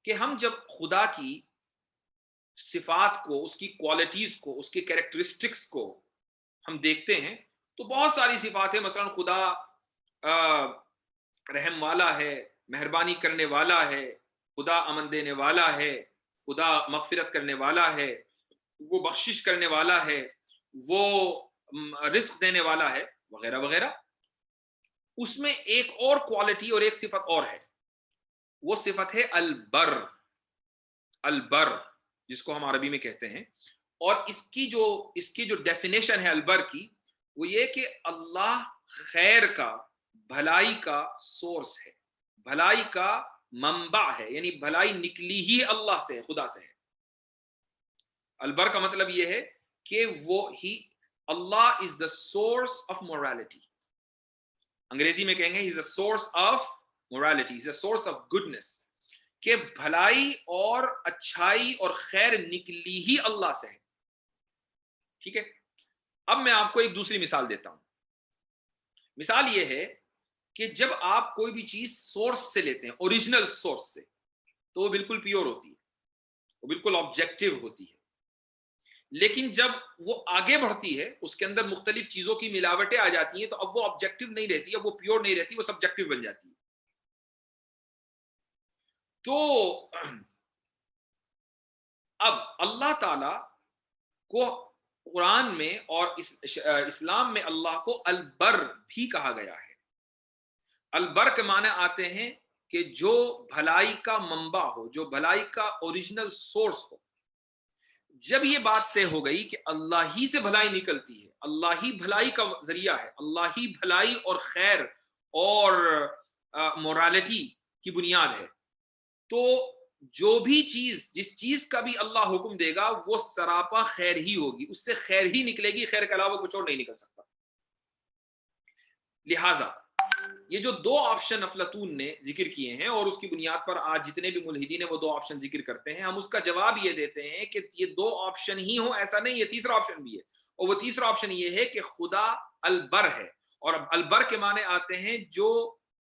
کہ ہم جب خدا کی صفات کو، اس کی کوالٹیز کو، اس کی کیریکٹرسٹکس کو ہم دیکھتے ہیں تو بہت ساری صفات ہیں. مثلا خدا رحم والا ہے، مہربانی کرنے والا ہے، خدا امن دینے والا ہے، خدا مغفرت کرنے والا ہے، وہ بخشش کرنے والا ہے، وہ رزق دینے والا ہے، وغیرہ وغیرہ. اس میں ایک اور کوالٹی اور ایک صفت اور ہے، وہ صفت ہے البر. البر جس کو ہم عربی میں کہتے ہیں، اور اس کی جو ڈیفینیشن ہے البر کی، وہ یہ کہ اللہ خیر کا، بھلائی کا سورس ہے، بھلائی کا منبع ہے، یعنی بھلائی نکلی ہی اللہ سے ہے، خدا سے ہے۔ البر کا مطلب یہ ہے کہ وہ ہی اللہ از دا سورس آف morality، انگریزی میں کہیں گے he's the source of morality, he's the source of goodness، کہ بھلائی اور اچھائی اور خیر نکلی ہی اللہ سے ہے۔ ٹھیک ہے، اب میں آپ کو ایک دوسری مثال دیتا ہوں۔ مثال یہ ہے کہ جب آپ کوئی بھی چیز سورس سے لیتے ہیں، اوریجنل سورس سے، تو وہ بالکل پیور ہوتی ہے، وہ بالکل آبجیکٹیو ہوتی ہے، لیکن جب وہ آگے بڑھتی ہے اس کے اندر مختلف چیزوں کی ملاوٹیں آ جاتی ہیں، تو اب وہ آبجیکٹیو نہیں رہتی، اب وہ پیور نہیں رہتی، وہ سبجیکٹیو بن جاتی ہے۔ تو اب اللہ تعالی کو قرآن میں اور اسلام میں اللہ کو البر بھی کہا گیا ہے۔ البر کے معنی آتے ہیں کہ جو بھلائی کا منبع ہو، جو بھلائی کا اوریجنل سورس ہو۔ جب یہ بات طے ہو گئی کہ اللہ ہی سے بھلائی نکلتی ہے، اللہ ہی بھلائی کا ذریعہ ہے، اللہ ہی بھلائی اور خیر اور مورالٹی کی بنیاد ہے، تو جو بھی چیز، جس چیز کا بھی اللہ حکم دے گا وہ سراپا خیر ہی ہوگی، اس سے خیر ہی نکلے گی، خیر کے علاوہ کچھ اور نہیں نکل سکتا۔ لہٰذا یہ جو دو آپشن افلاطون نے ذکر کیے ہیں، اور اس کی بنیاد پر آج جتنے بھی ملحدین ہیں وہ دو آپشن ذکر کرتے ہیں، ہم اس کا جواب یہ دیتے ہیں کہ یہ دو آپشن ہی ہوں ایسا نہیں، یہ تیسرا آپشن بھی ہے، اور وہ تیسرا آپشن یہ ہے کہ خدا البر ہے، اور البر کے معنی آتے ہیں جو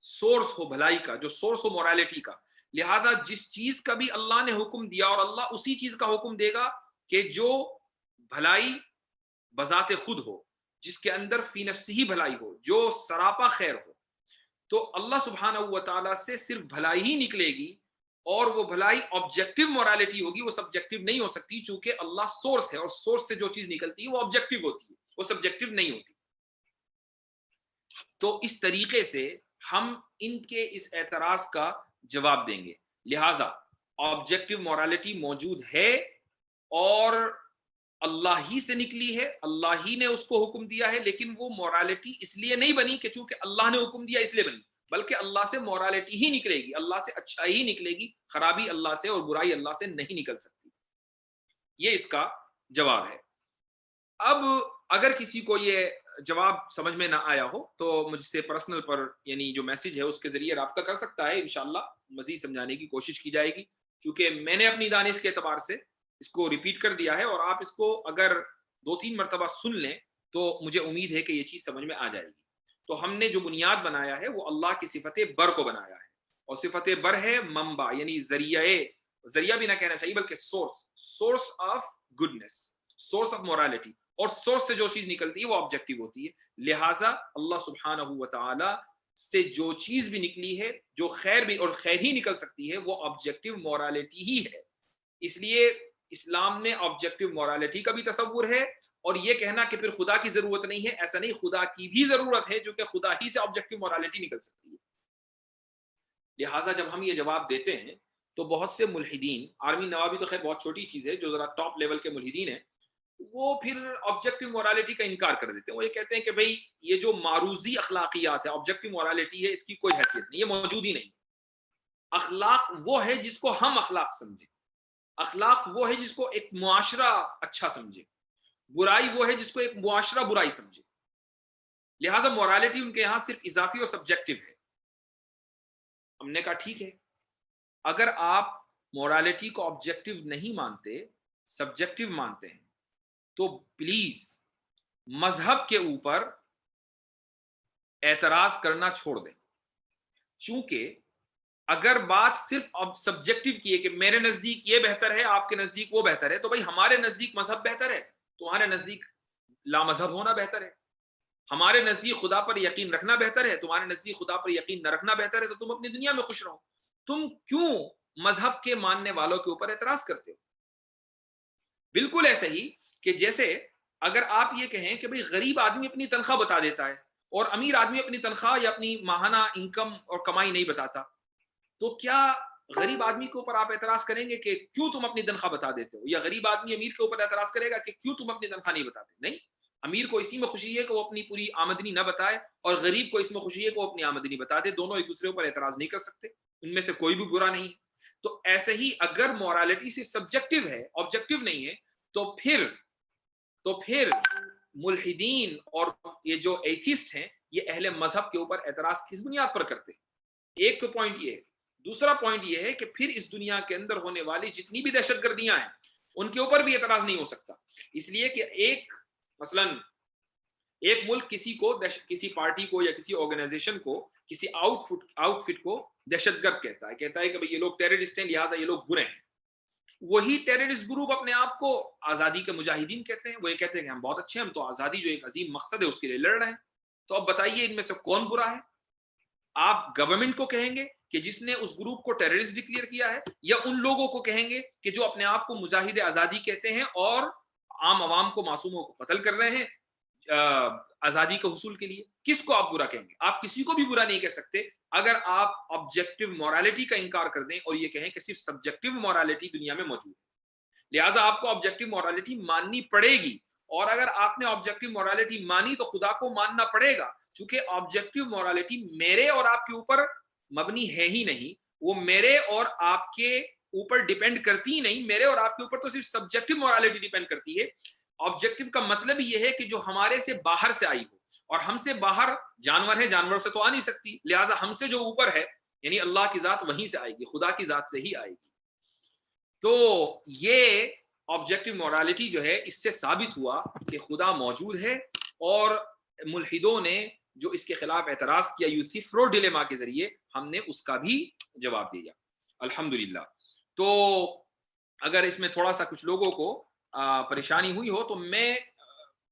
سورس ہو بھلائی کا، جو سورس ہو مورالٹی کا۔ لہذا جس چیز کا بھی اللہ نے حکم دیا، اور اللہ اسی چیز کا حکم دے گا کہ جو بھلائی بذات خود ہو، جس کے اندر فی نفسی ہی بھلائی ہو، جو سراپا خیر ہو، تو اللہ سبحانہ و تعالیٰ سے صرف بھلائی ہی نکلے گی، اور وہ بھلائی آبجیکٹیو مورالٹی ہوگی، وہ سبجیکٹیو نہیں ہو سکتی، چونکہ اللہ سورس ہے، اور سورس سے جو چیز نکلتی ہے وہ آبجیکٹیو ہوتی ہے، وہ سبجیکٹیو نہیں ہوتی۔ تو اس طریقے سے ہم ان کے اس اعتراض کا جواب دیں گے۔ لہٰذا آبجیکٹیو مورالٹی موجود ہے، اور اللہ ہی سے نکلی ہے، اللہ ہی نے اس کو حکم دیا ہے، لیکن وہ مورالٹی اس لیے نہیں بنی کہ چونکہ اللہ نے حکم دیا اس لیے بنی، بلکہ اللہ سے مورالٹی ہی نکلے گی، اللہ سے اچھائی ہی نکلے گی، خرابی اللہ سے اور برائی اللہ سے نہیں نکل سکتی۔ یہ اس کا جواب ہے۔ اب اگر کسی کو یہ جواب سمجھ میں نہ آیا ہو تو مجھ سے پرسنل پر، یعنی جو میسج ہے اس کے ذریعے رابطہ کر سکتا ہے، انشاءاللہ مزید سمجھانے کی کوشش کی جائے گی، کیونکہ میں نے اپنی دانش کے اعتبار سے اس کو ریپیٹ کر دیا ہے، اور آپ اس کو اگر 2-3 مرتبہ سن لیں تو مجھے امید ہے کہ یہ چیز سمجھ میں آ جائے گی۔ تو ہم نے جو بنیاد بنایا ہے وہ اللہ کی صفت بر کو بنایا ہے، اور صفت بر ہے منبع، یعنی ذریعہ بھی نہ کہنا چاہیے بلکہ source of goodness, source of morality, اور سورس سے جو چیز نکلتی ہے وہ آبجیکٹیو ہوتی ہے۔ لہٰذا اللہ سبحانہ و تعالی سے جو چیز بھی نکلی ہے، جو خیر بھی اور خیر ہی نکل سکتی ہے، وہ آبجیکٹیو مورالٹی ہی ہے۔ اس لیے اسلام میں آبجیکٹیو مورالٹی کا بھی تصور ہے، اور یہ کہنا کہ پھر خدا کی ضرورت نہیں ہے، ایسا نہیں، خدا کی بھی ضرورت ہے، جو کہ خدا ہی سے آبجیکٹیو مورالٹی نکل سکتی ہے۔ لہٰذا جب ہم یہ جواب دیتے ہیں تو بہت سے ملحدین، آرمین نوابی تو خیر بہت چھوٹی چیز ہے، جو ذرا ٹاپ لیول کے ملحدین ہیں، وہ پھر آبجیکٹیو مورالٹی کا انکار کر دیتے ہیں۔ وہ یہ کہتے ہیں کہ بھئی یہ جو معروضی اخلاقیات ہے، آبجیکٹیو مورالٹی ہے، اس کی کوئی حیثیت نہیں، یہ موجود ہی نہیں۔ اخلاق وہ ہے جس کو ہم اخلاق سمجھیں، اخلاق وہ ہے جس کو ایک معاشرہ اچھا سمجھے، برائی وہ ہے جس کو ایک معاشرہ برائی سمجھے۔ لہٰذا مورالٹی ان کے یہاں صرف اضافی اور سبجیکٹیو ہے۔ ہم نے کہا ٹھیک ہے، اگر آپ مورالٹی کو آبجیکٹیو نہیں مانتے، سبجیکٹیو مانتے ہیں، تو پلیز مذہب کے اوپر اعتراض کرنا چھوڑ دیں، چونکہ اگر بات صرف اب سبجیکٹیو کی ہے کہ میرے نزدیک یہ بہتر ہے، آپ کے نزدیک وہ بہتر ہے، تو بھائی ہمارے نزدیک مذہب بہتر ہے، تمہارے نزدیک لا مذہب ہونا بہتر ہے۔ ہمارے نزدیک خدا پر یقین رکھنا بہتر ہے، تمہارے نزدیک خدا پر یقین نہ رکھنا بہتر ہے، تو تم اپنی دنیا میں خوش رہو۔ تم کیوں مذہب کے ماننے والوں کے اوپر اعتراض کرتے ہو؟ بالکل ایسے ہی کہ جیسے اگر آپ یہ کہیں کہ بھئی غریب آدمی اپنی تنخواہ بتا دیتا ہے، اور امیر آدمی اپنی تنخواہ یا اپنی ماہانہ انکم اور کمائی نہیں بتاتا، تو کیا غریب آدمی کے اوپر آپ اعتراض کریں گے کہ کیوں تم اپنی تنخواہ بتا دیتے ہو؟ یا غریب آدمی امیر کے اوپر اعتراض کرے گا کہ کیوں تم اپنی تنخواہ نہیں بتاتے؟ نہیں، امیر کو اسی میں خوشی ہے کہ وہ اپنی پوری آمدنی نہ بتائے اور غریب کو اس میں خوشی ہے کہ وہ اپنی آمدنی بتا دے، دونوں ایک دوسرے پر اعتراض نہیں کر سکتے، ان میں سے کوئی بھی برا نہیں۔ تو ایسے ہی اگر مورالٹی صرف سبجیکٹو ہے، آبجیکٹو نہیں ہے، تو پھر ملحدین اور یہ جو ایتھسٹ ہیں یہ اہل مذہب کے اوپر اعتراض کس بنیاد پر کرتے ہیں؟ ایک تو پوائنٹ یہ ہے، دوسرا پوائنٹ یہ ہے کہ پھر اس دنیا کے اندر ہونے والی جتنی بھی دہشت گردیاں ہیں ان کے اوپر بھی اعتراض نہیں ہو سکتا، اس لیے کہ مثلا ایک ملک کسی پارٹی کو یا کسی آرگنائزیشن کو، کسی آؤٹ فٹ کو دہشت گرد کہتا ہے کہ بھئی یہ لوگ ٹیررسٹ ہیں لہٰذا یہ لوگ برے ہیں۔ وہی ٹیررسٹ گروپ اپنے آپ کو آزادی کے مجاہدین کہتے ہیں، وہ یہ کہتے ہیں کہ ہم بہت اچھے ہیں، ہم تو آزادی جو ایک عظیم مقصد ہے اس کے لیے لڑ رہے ہیں۔ تو اب بتائیے ان میں سے کون برا ہے؟ آپ گورنمنٹ کو کہیں گے کہ جس نے اس گروپ کو ٹیررسٹ ڈکلیئر کیا ہے، یا ان لوگوں کو کہیں گے کہ جو اپنے آپ کو مجاہد آزادی کہتے ہیں اور عام عوام کو، معصوموں کو قتل کر رہے ہیں آزادی کے حصول کے لیے؟ کس کو آپ برا کہیں گے؟ آپ کسی کو بھی برا نہیں کہہ سکتے اگر آپ آبجیکٹو مورالٹی کا انکار کر دیں اور یہ کہیں کہ صرف سبجیکٹو مورالٹی دنیا میں موجود ہے۔ لہٰذا آپ کو آبجیکٹو مورالٹی ماننی پڑے گی، اور اگر آپ نے آبجیکٹو مورالٹی مانی تو خدا کو ماننا پڑے گا، چونکہ آبجیکٹو مورالٹی میرے اور آپ کے اوپر مبنی ہے ہی نہیں، وہ میرے اور آپ کے اوپر ڈیپینڈ کرتی ہی نہیں، میرے اور آپ کے اوپر تو صرف سبجیکٹو مورالٹی ڈیپینڈ کرتی ہے۔ آبجیکٹو کا مطلب یہ ہے کہ جو ہمارے سے باہر سے آئی ہو، اور ہم سے باہر جانور ہے، جانور سے تو آ نہیں سکتی، لہٰذا ہم سے جو اوپر ہے یعنی اللہ کی ذات وہیں سے آئے گی، خدا کی ذات سے ہی آئے گی۔ تو یہ آبجیکٹو مورالٹی جو ہے اس سے ثابت ہوا کہ خدا موجود ہے، اور ملحدوں نے جو اس کے خلاف اعتراض کیا یوسیفرو ڈیلیما کے ذریعے، ہم نے اس کا بھی جواب دیا الحمدللہ۔ تو اگر اس میں تھوڑا سا کچھ لوگوں کو پریشانی ہوئی ہو تو میں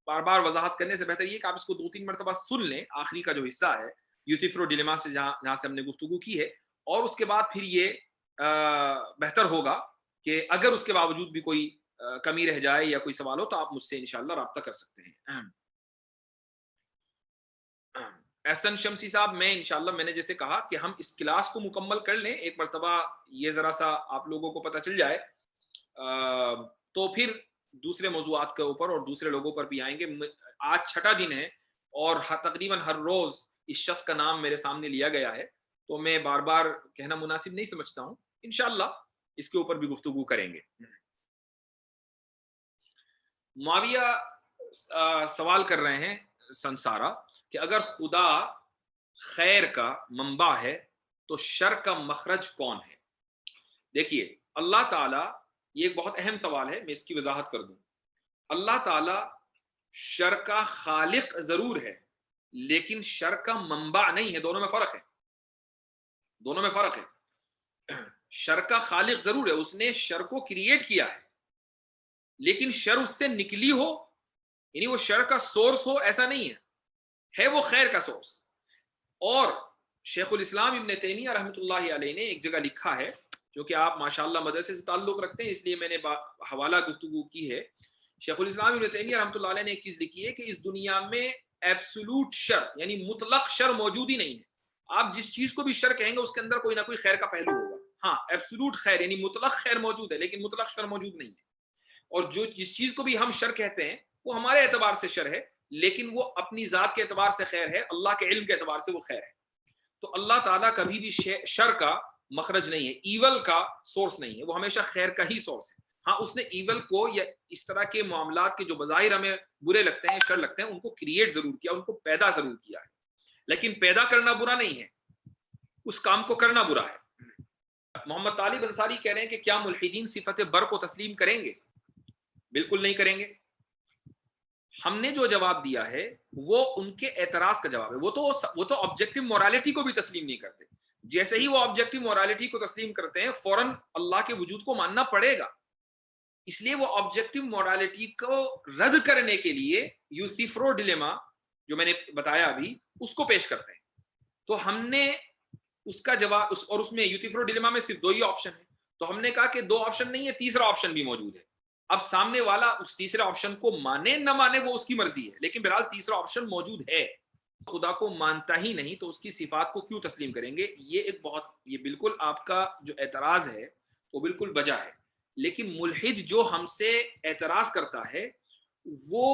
بار بار وضاحت کرنے سے بہتر یہ کہ آپ اس کو 2-3 مرتبہ سن لیں، آخری کا جو حصہ ہے یوسیفرو ڈیلیما سے جہاں سے ہم نے گفتگو کی ہے، اور اس کے بعد پھر یہ بہتر ہوگا کہ اگر اس کے باوجود بھی کوئی کمی رہ جائے یا کوئی سوال ہو تو آپ مجھ سے انشاءاللہ رابطہ کر سکتے ہیں۔ احسن شمسی صاحب، میں انشاءاللہ میں نے جیسے کہا کہ ہم اس کلاس کو مکمل کر لیں ایک مرتبہ، یہ ذرا سا آپ لوگوں کو پتہ چل جائے تو پھر دوسرے موضوعات کے اوپر اور دوسرے لوگوں پر بھی آئیں گے۔ آج 6واں دن ہے اور تقریباً ہر روز اس شخص کا نام میرے سامنے لیا گیا ہے، تو میں بار بار کہنا مناسب نہیں سمجھتا ہوں، انشاءاللہ اس کے اوپر بھی گفتگو کریں گے۔ معاویہ سوال کر رہے ہیں سنسارا کہ اگر خدا خیر کا منبع ہے تو شر کا مخرج کون ہے؟ دیکھیے اللہ تعالیٰ، یہ ایک بہت اہم سوال ہے، میں اس کی وضاحت کر دوں۔ اللہ تعالیٰ شر کا خالق ضرور ہے لیکن شر کا منبع نہیں ہے، دونوں میں فرق ہے، دونوں میں فرق ہے۔ شر کا خالق ضرور ہے، اس نے شر کو کریٹ کیا ہے، لیکن شر اس سے نکلی ہو یعنی وہ شر کا سورس ہو ایسا نہیں ہے وہ خیر کا سورس۔ اور شیخ الاسلام ابن تیمیہ رحمۃ اللہ علیہ نے ایک جگہ لکھا ہے، جو کہ آپ ماشاءاللہ مدرسے سے تعلق رکھتے ہیں اس لیے میں نے حوالہ گفتگو کی ہے۔ شیخ الاسلام ابن تیمیہ رحمۃ اللہ علیہ نے ایک چیز لکھی ہے کہ اس دنیا میں ایبسولوٹ شر یعنی مطلق شر موجود ہی نہیں ہے۔ آپ جس چیز کو بھی شر کہیں گے اس کے اندر کوئی نہ کوئی خیر کا پہلو ہوگا۔ ہاں ایبسولوٹ خیر یعنی مطلق خیر موجود ہے لیکن مطلق شر موجود نہیں ہے، اور جس چیز کو بھی ہم شر کہتے ہیں وہ ہمارے اعتبار سے شر ہے لیکن وہ اپنی ذات کے اعتبار سے خیر ہے، اللہ کے علم کے اعتبار سے وہ خیر ہے۔ تو اللہ تعالیٰ کبھی بھی شر کا مخرج نہیں ہے، ایول کا سورس نہیں ہے، وہ ہمیشہ خیر کا ہی سورس ہے۔ ہاں اس نے ایول کو یا اس طرح کے معاملات کے جو بظاہر ہمیں برے لگتے ہیں، شر لگتے ہیں، ان کو کریٹ ضرور کیا، ان کو پیدا ضرور کیا ہے، لیکن پیدا کرنا برا نہیں ہے، اس کام کو کرنا برا ہے۔ محمد طالب انصاری کہہ رہے ہیں کہ کیا ملحدین صفت بر کو تسلیم کریں گے؟ بالکل نہیں کریں گے۔ ہم نے جو جواب دیا ہے وہ ان کے اعتراض کا جواب ہے، وہ تو آبجیکٹو مورالٹی کو بھی تسلیم نہیں کرتے۔ جیسے ہی وہ آبجیکٹو مورالٹی کو تسلیم کرتے ہیں فوراً اللہ کے وجود کو ماننا پڑے گا، اس لیے وہ آبجیکٹو مورالٹی کو رد کرنے کے لیے یوسیفرو ڈیلیما جو میں نے بتایا ابھی اس کو پیش کرتے ہیں۔ تو ہم نے اس کا جواب اور اس میں یوسیفرو ڈیلیما میں صرف 2 ہی آپشن ہیں، تو ہم نے کہا کہ 2 آپشن نہیں ہے، تیسرا آپشن بھی موجود ہے۔ اب سامنے والا اس تیسرے آپشن کو مانے نہ مانے وہ اس کی مرضی ہے، لیکن بہرحال تیسرا آپشن موجود ہے۔ خدا کو مانتا ہی نہیں تو اس کی صفات کو کیوں تسلیم کریں گے؟ یہ بالکل آپ کا جو اعتراض ہے وہ بالکل بجا ہے، لیکن ملحد جو ہم سے اعتراض کرتا ہے وہ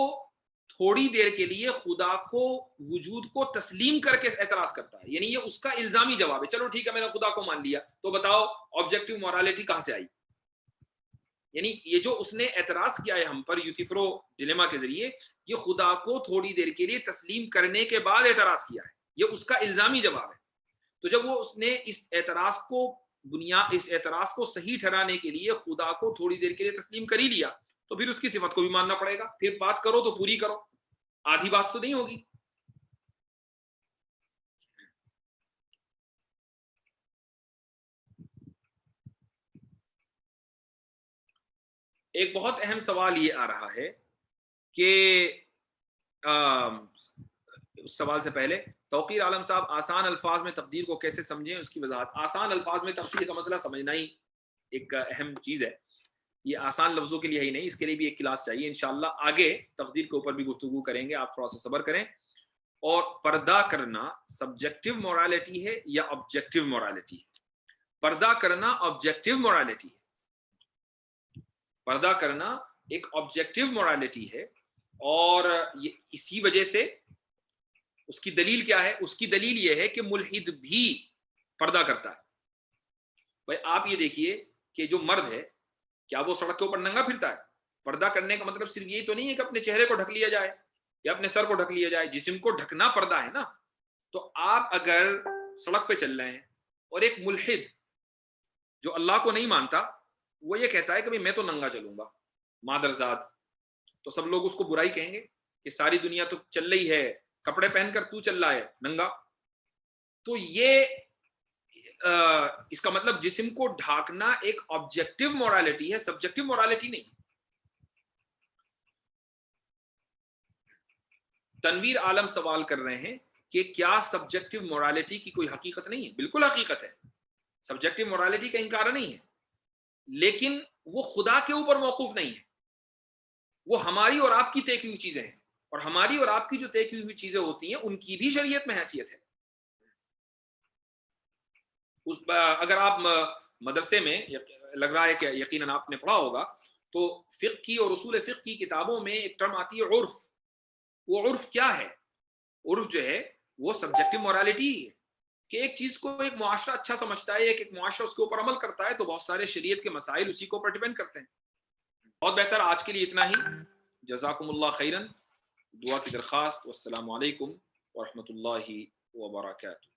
تھوڑی دیر کے لیے خدا کو وجود کو تسلیم کر کے اعتراض کرتا ہے، یعنی یہ اس کا الزامی جواب ہے. چلو ٹھیک ہے میں نے خدا کو مان لیا، تو بتاؤ آبجیکٹیو مورالٹی کہاں سے آئی؟ یعنی یہ جو اس نے اعتراض کیا ہے ہم پر یوتیفرو ڈیلیما کے ذریعے، یہ خدا کو تھوڑی دیر کے لیے تسلیم کرنے کے بعد اعتراض کیا ہے، یہ اس کا الزامی جواب ہے. تو جب وہ اس نے اس اعتراض کو صحیح ٹھہرانے کے لیے خدا کو تھوڑی دیر کے لیے تسلیم کر ہی لیا، تو پھر اس کی صفت کو بھی ماننا پڑے گا. پھر بات کرو تو پوری کرو، آدھی بات تو نہیں ہوگی. ایک بہت اہم سوال یہ آ رہا ہے کہ اس سوال سے پہلے توقیر عالم صاحب آسان الفاظ میں تقدیر کو کیسے سمجھیں، اس کی وضاحت. آسان الفاظ میں تقدیر کا مسئلہ سمجھنا ہی ایک اہم چیز ہے. یہ آسان لفظوں کے لیے ہی نہیں، اس کے لیے بھی ایک کلاس چاہیے. انشاءاللہ آگے تقدیر کے اوپر بھی گفتگو کریں گے، آپ تھوڑا سا صبر کریں. اور پردہ کرنا سبجیکٹیو مورالٹی ہے یا آبجیکٹیو مورالٹی ہے؟ پردہ کرنا آبجیکٹیو مورالٹی ہے. پردہ کرنا ایک آبجیکٹیو مورالٹی ہے، اور اسی وجہ سے اس کی دلیل کیا ہے؟ اس کی دلیل یہ ہے کہ ملحد بھی پردہ کرتا ہے. بھائی آپ یہ دیکھیے کہ جو مرد ہے کیا وہ سڑک کے اوپر ننگا پھرتا ہے؟ پردہ کرنے کا مطلب صرف یہی تو نہیں ہے کہ اپنے چہرے کو ڈھک لیا جائے یا اپنے سر کو ڈھک لیا جائے، جسم کو ڈھکنا پردہ ہے نا. تو آپ اگر سڑک پہ چل رہے ہیں اور ایک ملحد جو اللہ کو نہیں مانتا وہ یہ کہتا ہے کہ میں تو ننگا چلوں گا مادرزاد، تو سب لوگ اس کو برائی کہیں گے کہ ساری دنیا تو چل رہی ہے کپڑے پہن کر، تو چل رہا ہے ننگا. تو یہ اس کا مطلب جسم کو ڈھانکنا ایک آبجیکٹیو مورالٹی ہے، سبجیکٹیو مورالٹی نہیں. تنویر عالم سوال کر رہے ہیں کہ کیا سبجیکٹیو مورالٹی کی کوئی حقیقت نہیں ہے؟ بالکل حقیقت ہے، سبجیکٹیو مورالٹی کا انکار نہیں ہے، لیکن وہ خدا کے اوپر موقوف نہیں ہے. وہ ہماری اور آپ کی طے کی ہوئی چیزیں ہیں، اور ہماری اور آپ کی جو طے کی ہوئی چیزیں ہوتی ہیں ان کی بھی شریعت میں حیثیت ہے. اگر آپ مدرسے میں لگ رہا ہے کہ یقیناً آپ نے پڑھا ہوگا، تو فقہ کی اور اصول فقہ کی کتابوں میں ایک ٹرم آتی ہے عرف. وہ عرف کیا ہے؟ عرف جو ہے وہ سبجیکٹیو مورالٹی ہے کہ ایک چیز کو ایک معاشرہ اچھا سمجھتا ہے، ایک معاشرہ اس کے اوپر عمل کرتا ہے، تو بہت سارے شریعت کے مسائل اسی کے اوپر ڈیپینڈ کرتے ہیں. بہت بہتر، آج کے لیے اتنا ہی. جزاکم اللہ خیرن. دعا کی درخواست. والسلام علیکم ورحمۃ اللہ وبرکاتہ.